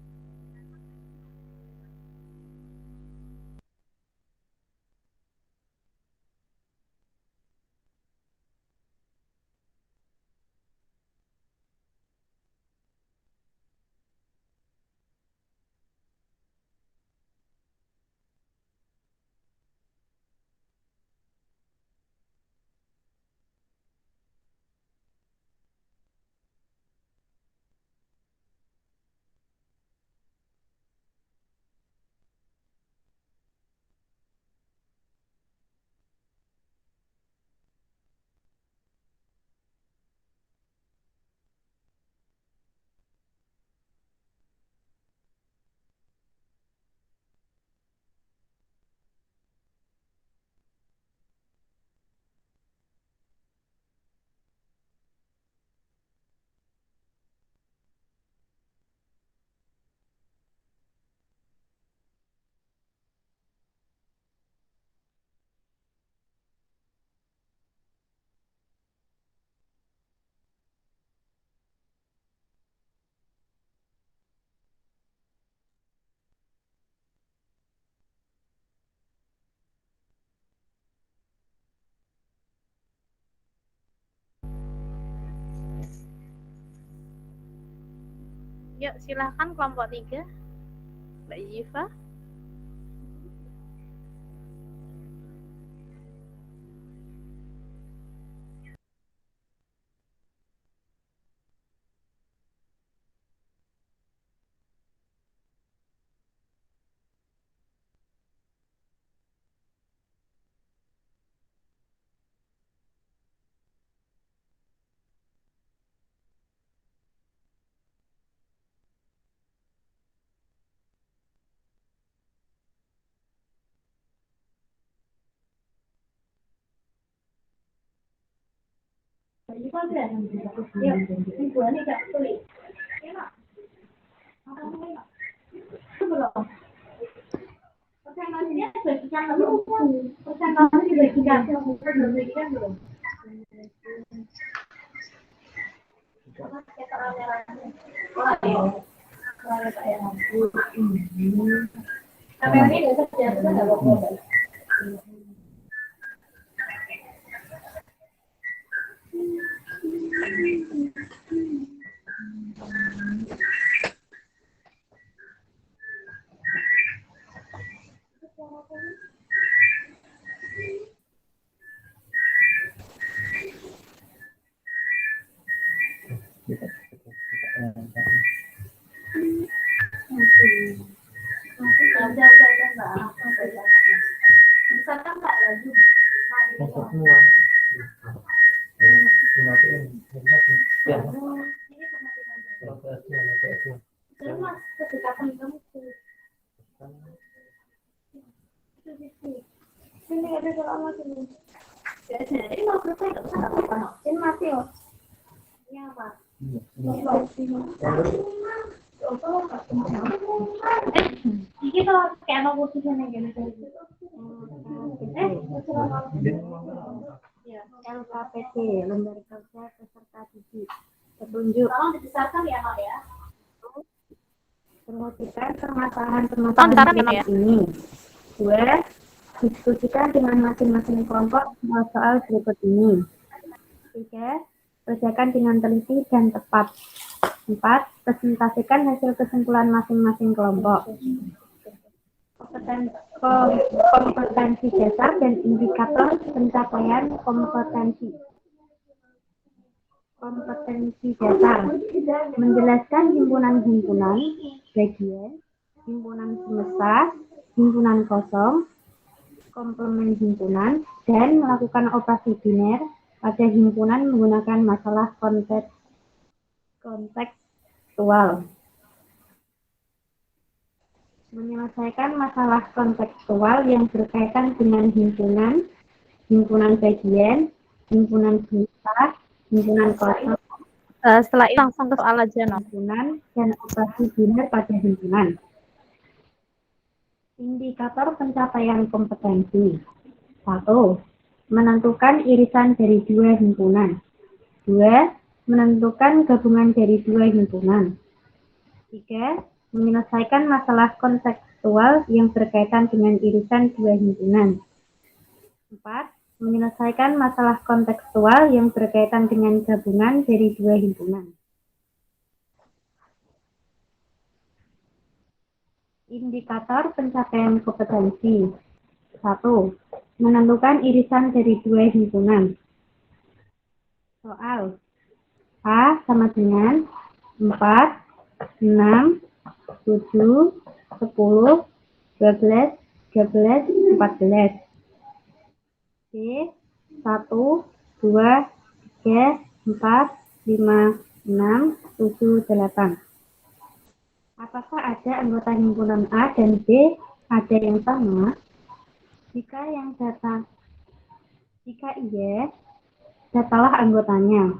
Yuk, silahkan kelompok 3. Mbak Yifa. LKPD, Lembar Kerja Peserta Didik. Petunjuk. Tolong dibesarkan ya, Mak ya. Perhatikan permasalahan-permasalahan berikut ini. 2. Diskusikan dengan masing-masing kelompok soal berikut ini. 3. Kerjakan dengan teliti dan tepat. 4. Presentasikan hasil kesimpulan masing-masing kelompok. Kompetensi dasar dan indikator pencapaian kompetensi. Kompetensi dasar menjelaskan himpunan-himpunan, bagian, himpunan semesta, himpunan kosong, komplement himpunan, dan melakukan operasi biner pada himpunan menggunakan masalah kontekstual. Menyelesaikan masalah kontekstual yang berkaitan dengan himpunan, himpunan bagian, himpunan semesta, himpunan kosong, Setelah itu langsung ke soal aja, no. himpunan, dan operasi biner pada himpunan. Indikator pencapaian kompetensi. 1. Menentukan irisan dari 2 himpunan. 2. Menentukan gabungan dari 2 himpunan. 3. Menyelesaikan masalah kontekstual yang berkaitan dengan irisan dua himpunan. 4. Menyelesaikan masalah kontekstual yang berkaitan dengan gabungan dari dua himpunan. Indikator pencapaian kompetensi. 1. Menentukan irisan dari dua himpunan. Soal A sama dengan 4, 6, 7, 10, 12, 13, 14. B, 1, 2, 3, 4, 5, 6, 7, 8. Apakah ada anggota himpunan A dan B ada yang sama? Jika iya, datalah anggotanya.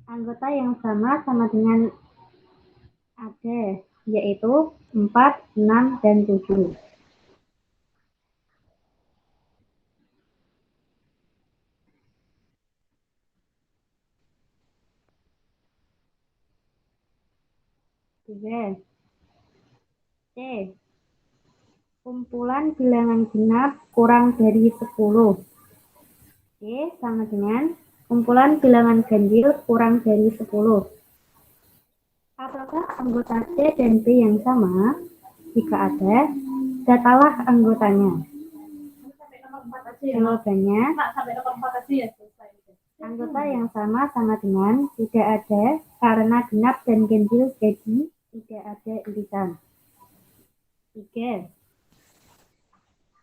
Anggota yang sama dengan ada, yaitu 4, 6, dan 7. C. Kumpulan bilangan genap kurang dari 10. D sama dengan kumpulan bilangan ganjil kurang dari 10. Apakah anggota C dan B yang sama? Jika ada, datalah anggotanya. Jawabannya, anggota yang sama dengan tidak ada karena genap dan ganjil jadi tidak ada irisan. 3.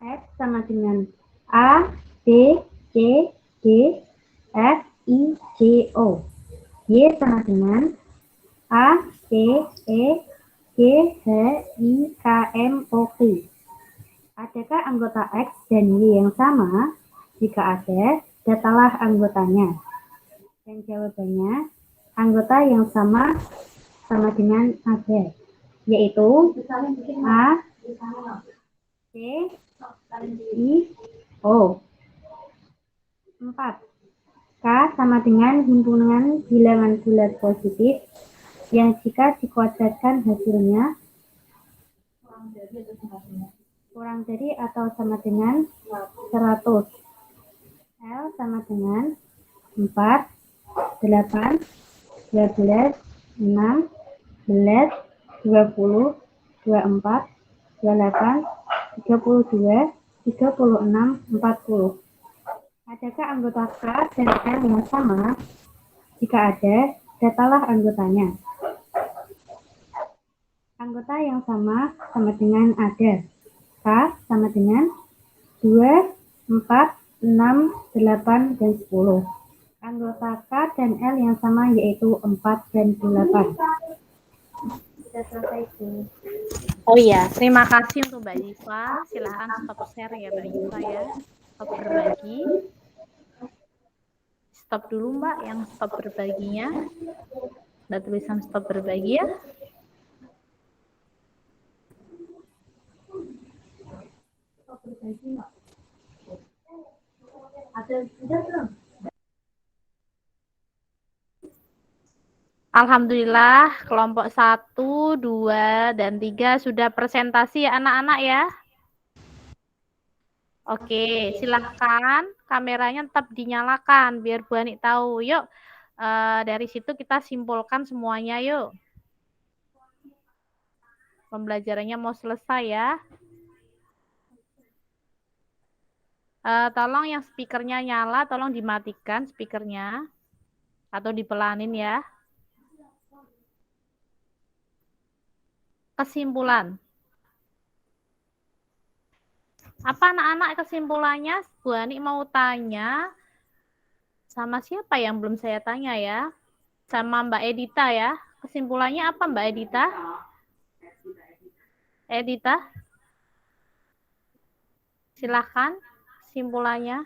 X sama dengan A, B, C, D, F, I, J, O. Y sama dengan A, C, E, G, H, I, K, M, O, P. Adakah anggota X dan Y yang sama? Jika ada, datalah anggotanya. Dan jawabannya, anggota yang sama dengan ada, yaitu A, C, I, O. 4. K sama dengan himpunan bilangan bulat positif yang jika dikuadratkan hasilnya kurang dari atau sama dengan 100. L sama dengan 4, 8, 12, 6, 11, 20, 24, 28, 32, 36, 40. Adakah anggota K dan L yang sama? Jika ada, datalah anggotanya. Anggota yang sama dengan ada. K sama dengan 2, 4, 6, 8, dan 10. Anggota K dan L yang sama yaitu 4 dan 8. Sudah selesai, Bu. Oh iya, terima kasih untuk Mbak Ziva. Silahkan stop share ya Mbak Ziva ya. Stop berbagi. Stop dulu Mbak yang stop berbaginya. Ada tulisan stop berbagi ya. Stop berbagi Mbak. Ada sudah belum? Alhamdulillah kelompok 1, 2, dan 3 sudah presentasi ya anak-anak ya. Oke, silahkan kameranya tetap dinyalakan biar Bu Ani tahu. Yuk, dari situ kita simpulkan semuanya yuk. Pembelajarannya mau selesai ya. Tolong yang speakernya nyala, tolong dimatikan speakernya. Atau dipelanin ya. Kesimpulan. Apa anak-anak kesimpulannya? Bu Ani mau tanya sama siapa yang belum saya tanya ya? Sama Mbak Edita ya. Kesimpulannya apa Mbak Edita? Edita? Silahkan kesimpulannya.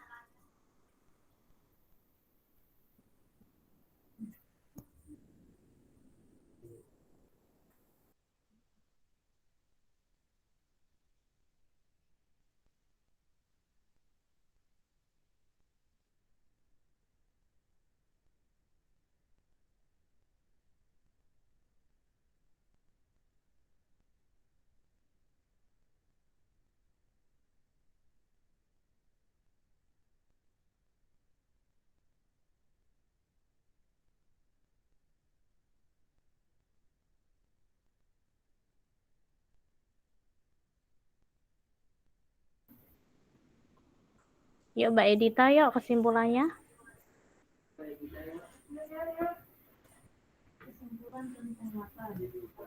Yuk Mbak Edita, yuk kesimpulannya. Kesimpulan dan penguatan.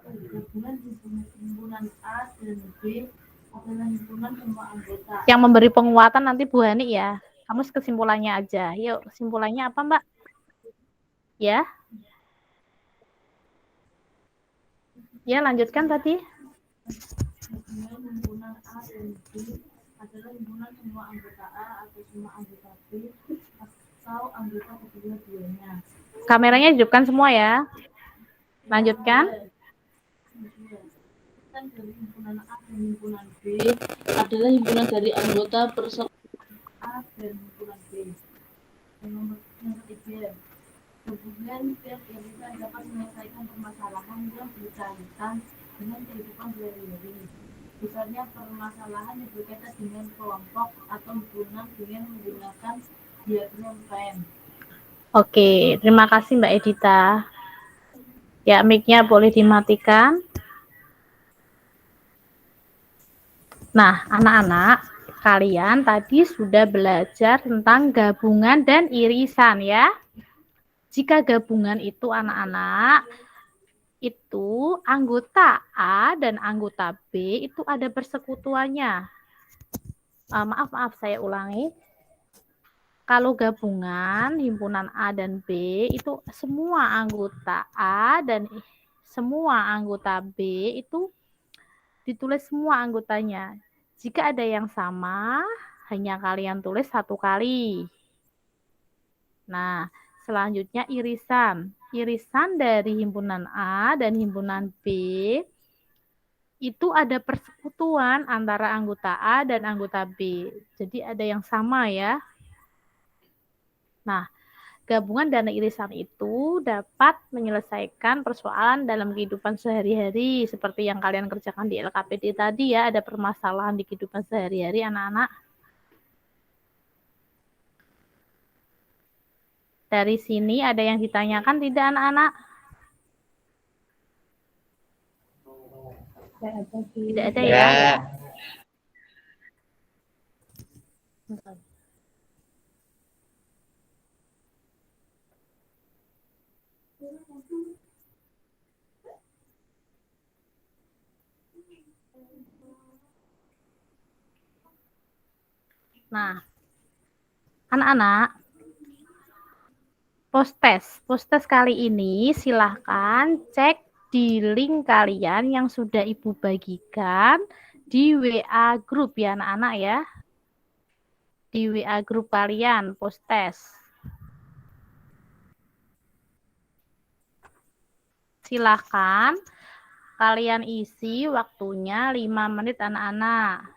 Gabungan himpunan A dan B adalah himpunan semua anggota. Yang memberi penguatan nanti Bu Hani ya. Kamu kesimpulannya aja. Yuk, kesimpulannya apa Mbak? Ya. Ya, lanjutkan tadi. Gabungan himpunan A dan B adalah himpunan semua anggota A atau semua anggota B atau anggota kedua-duanya. Kameranya hidupkan semua ya. Lanjutkan. Dari himpunan A dan himpunan B adalah himpunan dari anggota A dan himpunan B. Yang ketiga, hubungan pihak yang dapat menyelesaikan permasalahan yang berkaitan dengan kehidupan sehari-hari. Misalnya permasalahan yang berkaitan dengan kelompok atau hubungan dengan menggunakan diagram Venn. Oke, terima kasih Mbak Edita. Ya, mic-nya boleh dimatikan. Nah, anak-anak, kalian tadi sudah belajar tentang gabungan dan irisan ya. Jika gabungan itu anak-anak, itu anggota A dan anggota B itu ada persekutuannya. Maaf, saya ulangi. Kalau gabungan himpunan A dan B itu semua anggota A dan semua anggota B itu ditulis semua anggotanya. Jika ada yang sama, hanya kalian tulis satu kali. Nah, selanjutnya irisan. Irisan dari himpunan A dan himpunan B itu ada persekutuan antara anggota A dan anggota B. Jadi ada yang sama ya. Nah, gabungan dan irisan itu dapat menyelesaikan persoalan dalam kehidupan sehari-hari seperti yang kalian kerjakan di LKPD tadi ya, ada permasalahan di kehidupan sehari-hari anak-anak. Dari sini ada yang ditanyakan tidak anak-anak? Tidak ada ya. Nah, anak-anak, post-test kali ini silahkan cek di link kalian yang sudah Ibu bagikan di WA grup ya anak-anak ya. Di WA grup kalian post-test. Silahkan kalian isi waktunya 5 menit anak-anak.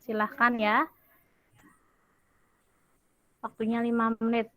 Silahkan ya. Waktunya 5 menit.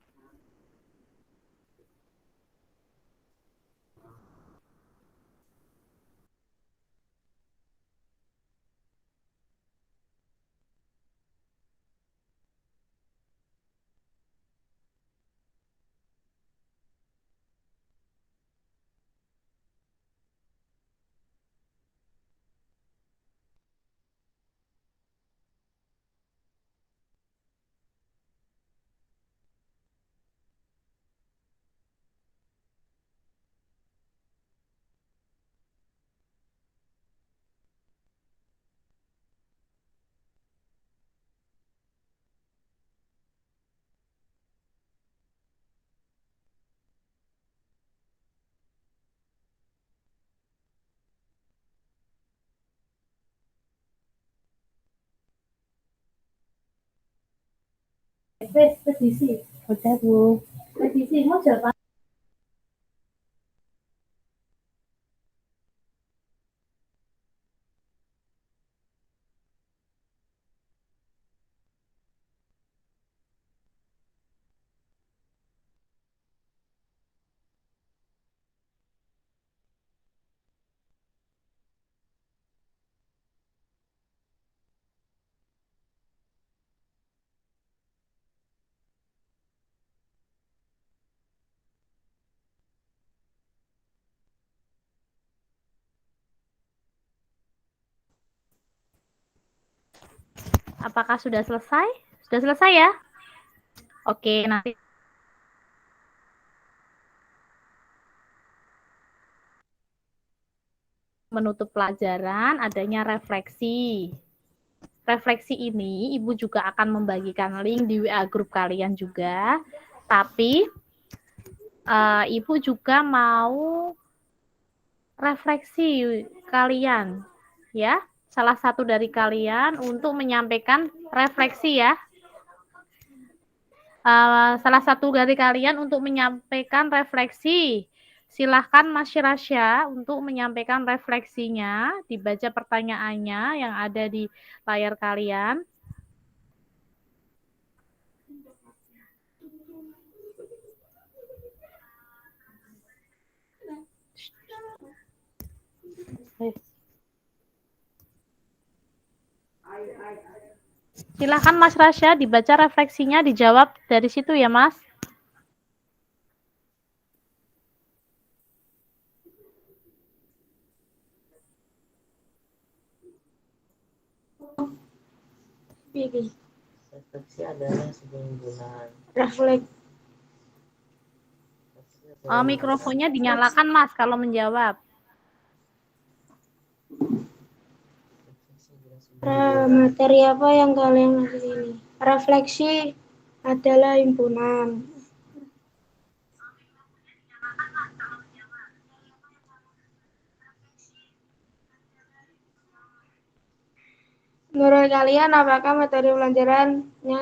Revisi. Udah, Bu. Revisi mau jawaban. Apakah sudah selesai? Sudah selesai ya? Oke, nanti menutup pelajaran adanya refleksi. Refleksi ini Ibu juga akan membagikan link di WA grup kalian juga. Tapi Ibu juga mau refleksi kalian ya. Salah satu dari kalian untuk menyampaikan refleksi ya. Salah satu dari kalian untuk menyampaikan refleksi. Silahkan Mas Rasya untuk menyampaikan refleksinya, dibaca pertanyaannya yang ada di layar kalian. Silahkan Mas Rasya dibaca refleksinya, dijawab dari situ ya Mas. Refleksi adalah sebuah himpunan. Mikrofonnya dinyalakan Mas kalau menjawab. Materi apa yang kalian lakukan ini? Refleksi adalah himpunan. Menurut kalian, apakah materi pelajarannya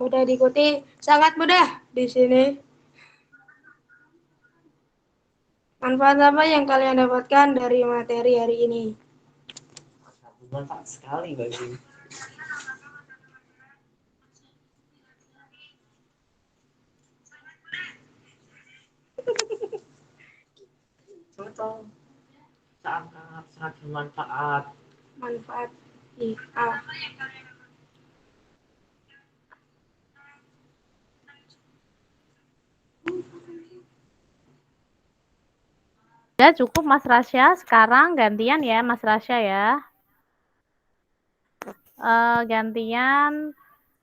mudah diikuti? Sangat mudah di sini. Manfaat apa yang kalian dapatkan dari materi hari ini? Bermanfaat sekali bagi contoh sangat bermanfaat. Manfaat Ya cukup Mas Rasya, sekarang gantian ya Mas Rasya ya. Gantian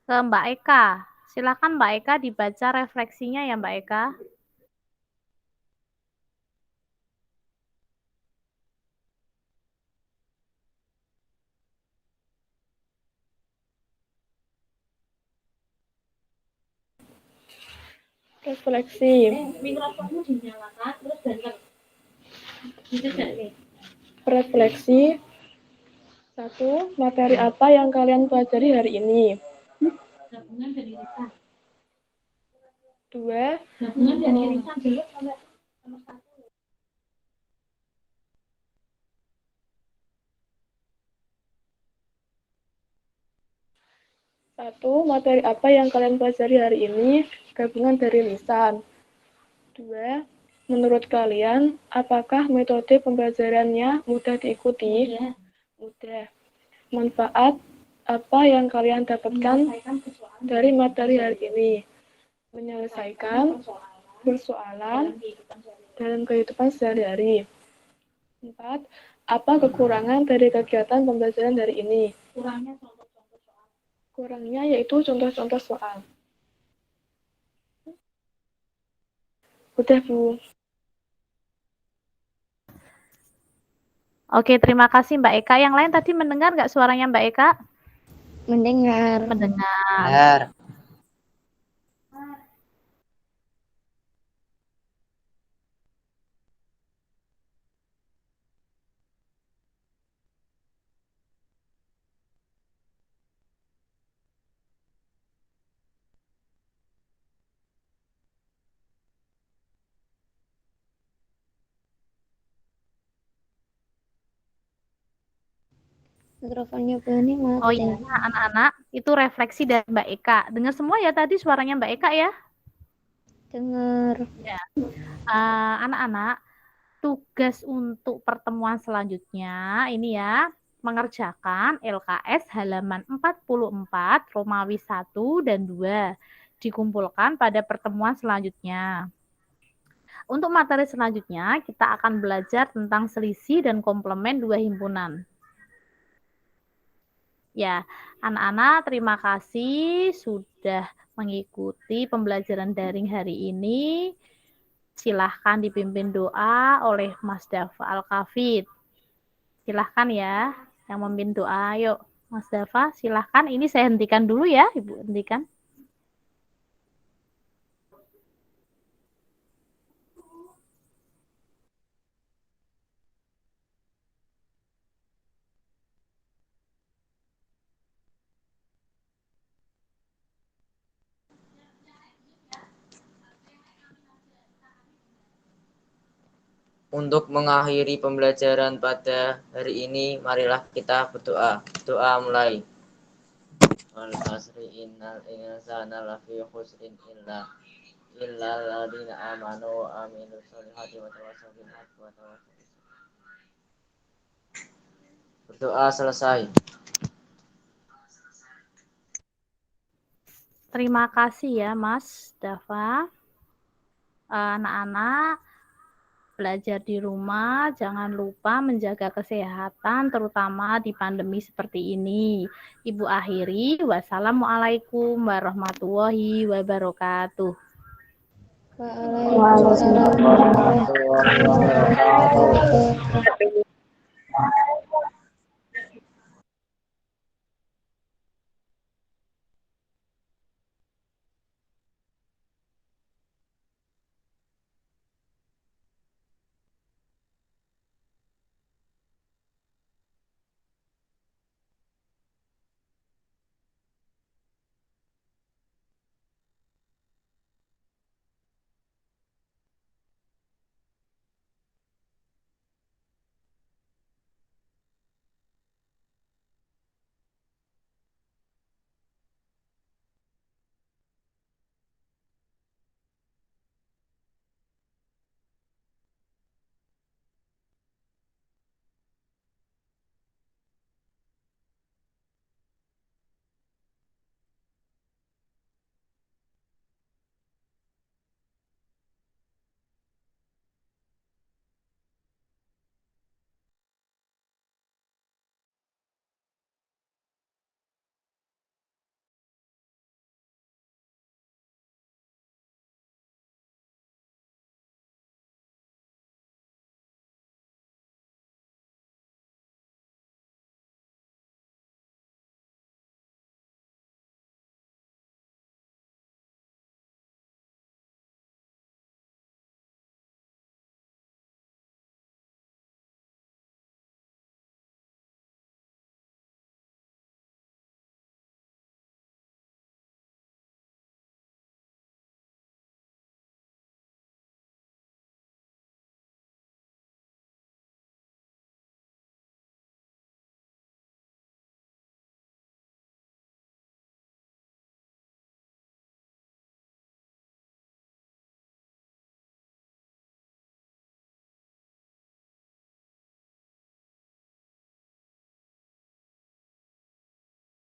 ke Mbak Eka. Silakan Mbak Eka dibaca refleksinya ya Mbak Eka. Refleksi. Mikrofonmu dinyalakan terus denger. Refleksi. 1. Materi apa yang kalian pelajari hari ini? Gabungan dari Risa. 2. Gabungan dari Risa dulu sampai nomor 1. 1. Materi apa yang kalian pelajari hari ini? Gabungan dari lisan. 2. Menurut kalian, apakah metode pembelajarannya mudah diikuti? Mudah. Manfaat apa yang kalian dapatkan dari materi hari ini? Menyelesaikan persoalan dalam kehidupan sehari-hari. 4. Apa kekurangan dari kegiatan pembelajaran hari ini? Kurangnya yaitu contoh-contoh soal. Udah, Bu. Oke, terima kasih Mbak Eka. Yang lain tadi mendengar nggak suaranya Mbak Eka? Mendengar. Mendengar. Mikrofonnya Bani mati. Oh iya, anak-anak, itu refleksi dari Mbak Eka. Dengar semua ya tadi suaranya Mbak Eka ya? Dengar. Ya. Anak-anak, tugas untuk pertemuan selanjutnya ini ya, mengerjakan LKS halaman 44, Romawi 1 dan 2. Dikumpulkan pada pertemuan selanjutnya. Untuk materi selanjutnya, kita akan belajar tentang selisih dan komplement dua himpunan. Ya, anak-anak terima kasih sudah mengikuti pembelajaran daring hari ini. Silahkan dipimpin doa oleh Mas Dafa Al-Kafid. Silahkan ya, yang memimpin doa. Yuk, Mas Dafa, silahkan. Ini saya hentikan dulu ya, Ibu hentikan. Untuk mengakhiri pembelajaran pada hari ini, marilah kita berdoa. Doa mulai. Al-asri innal insana lafi khusrin illa alladziina aamanu wa 'amilus sholihati wa tawassaw bil haqqi wa tawassaw bis sabr. Berdoa selesai. Terima kasih ya Mas Dafa. Anak-anak belajar di rumah, jangan lupa menjaga kesehatan, terutama di pandemi seperti ini. Ibu akhiri, wassalamualaikum warahmatullahi wabarakatuh. Waalaikumsalam warahmatullahi wabarakatuh.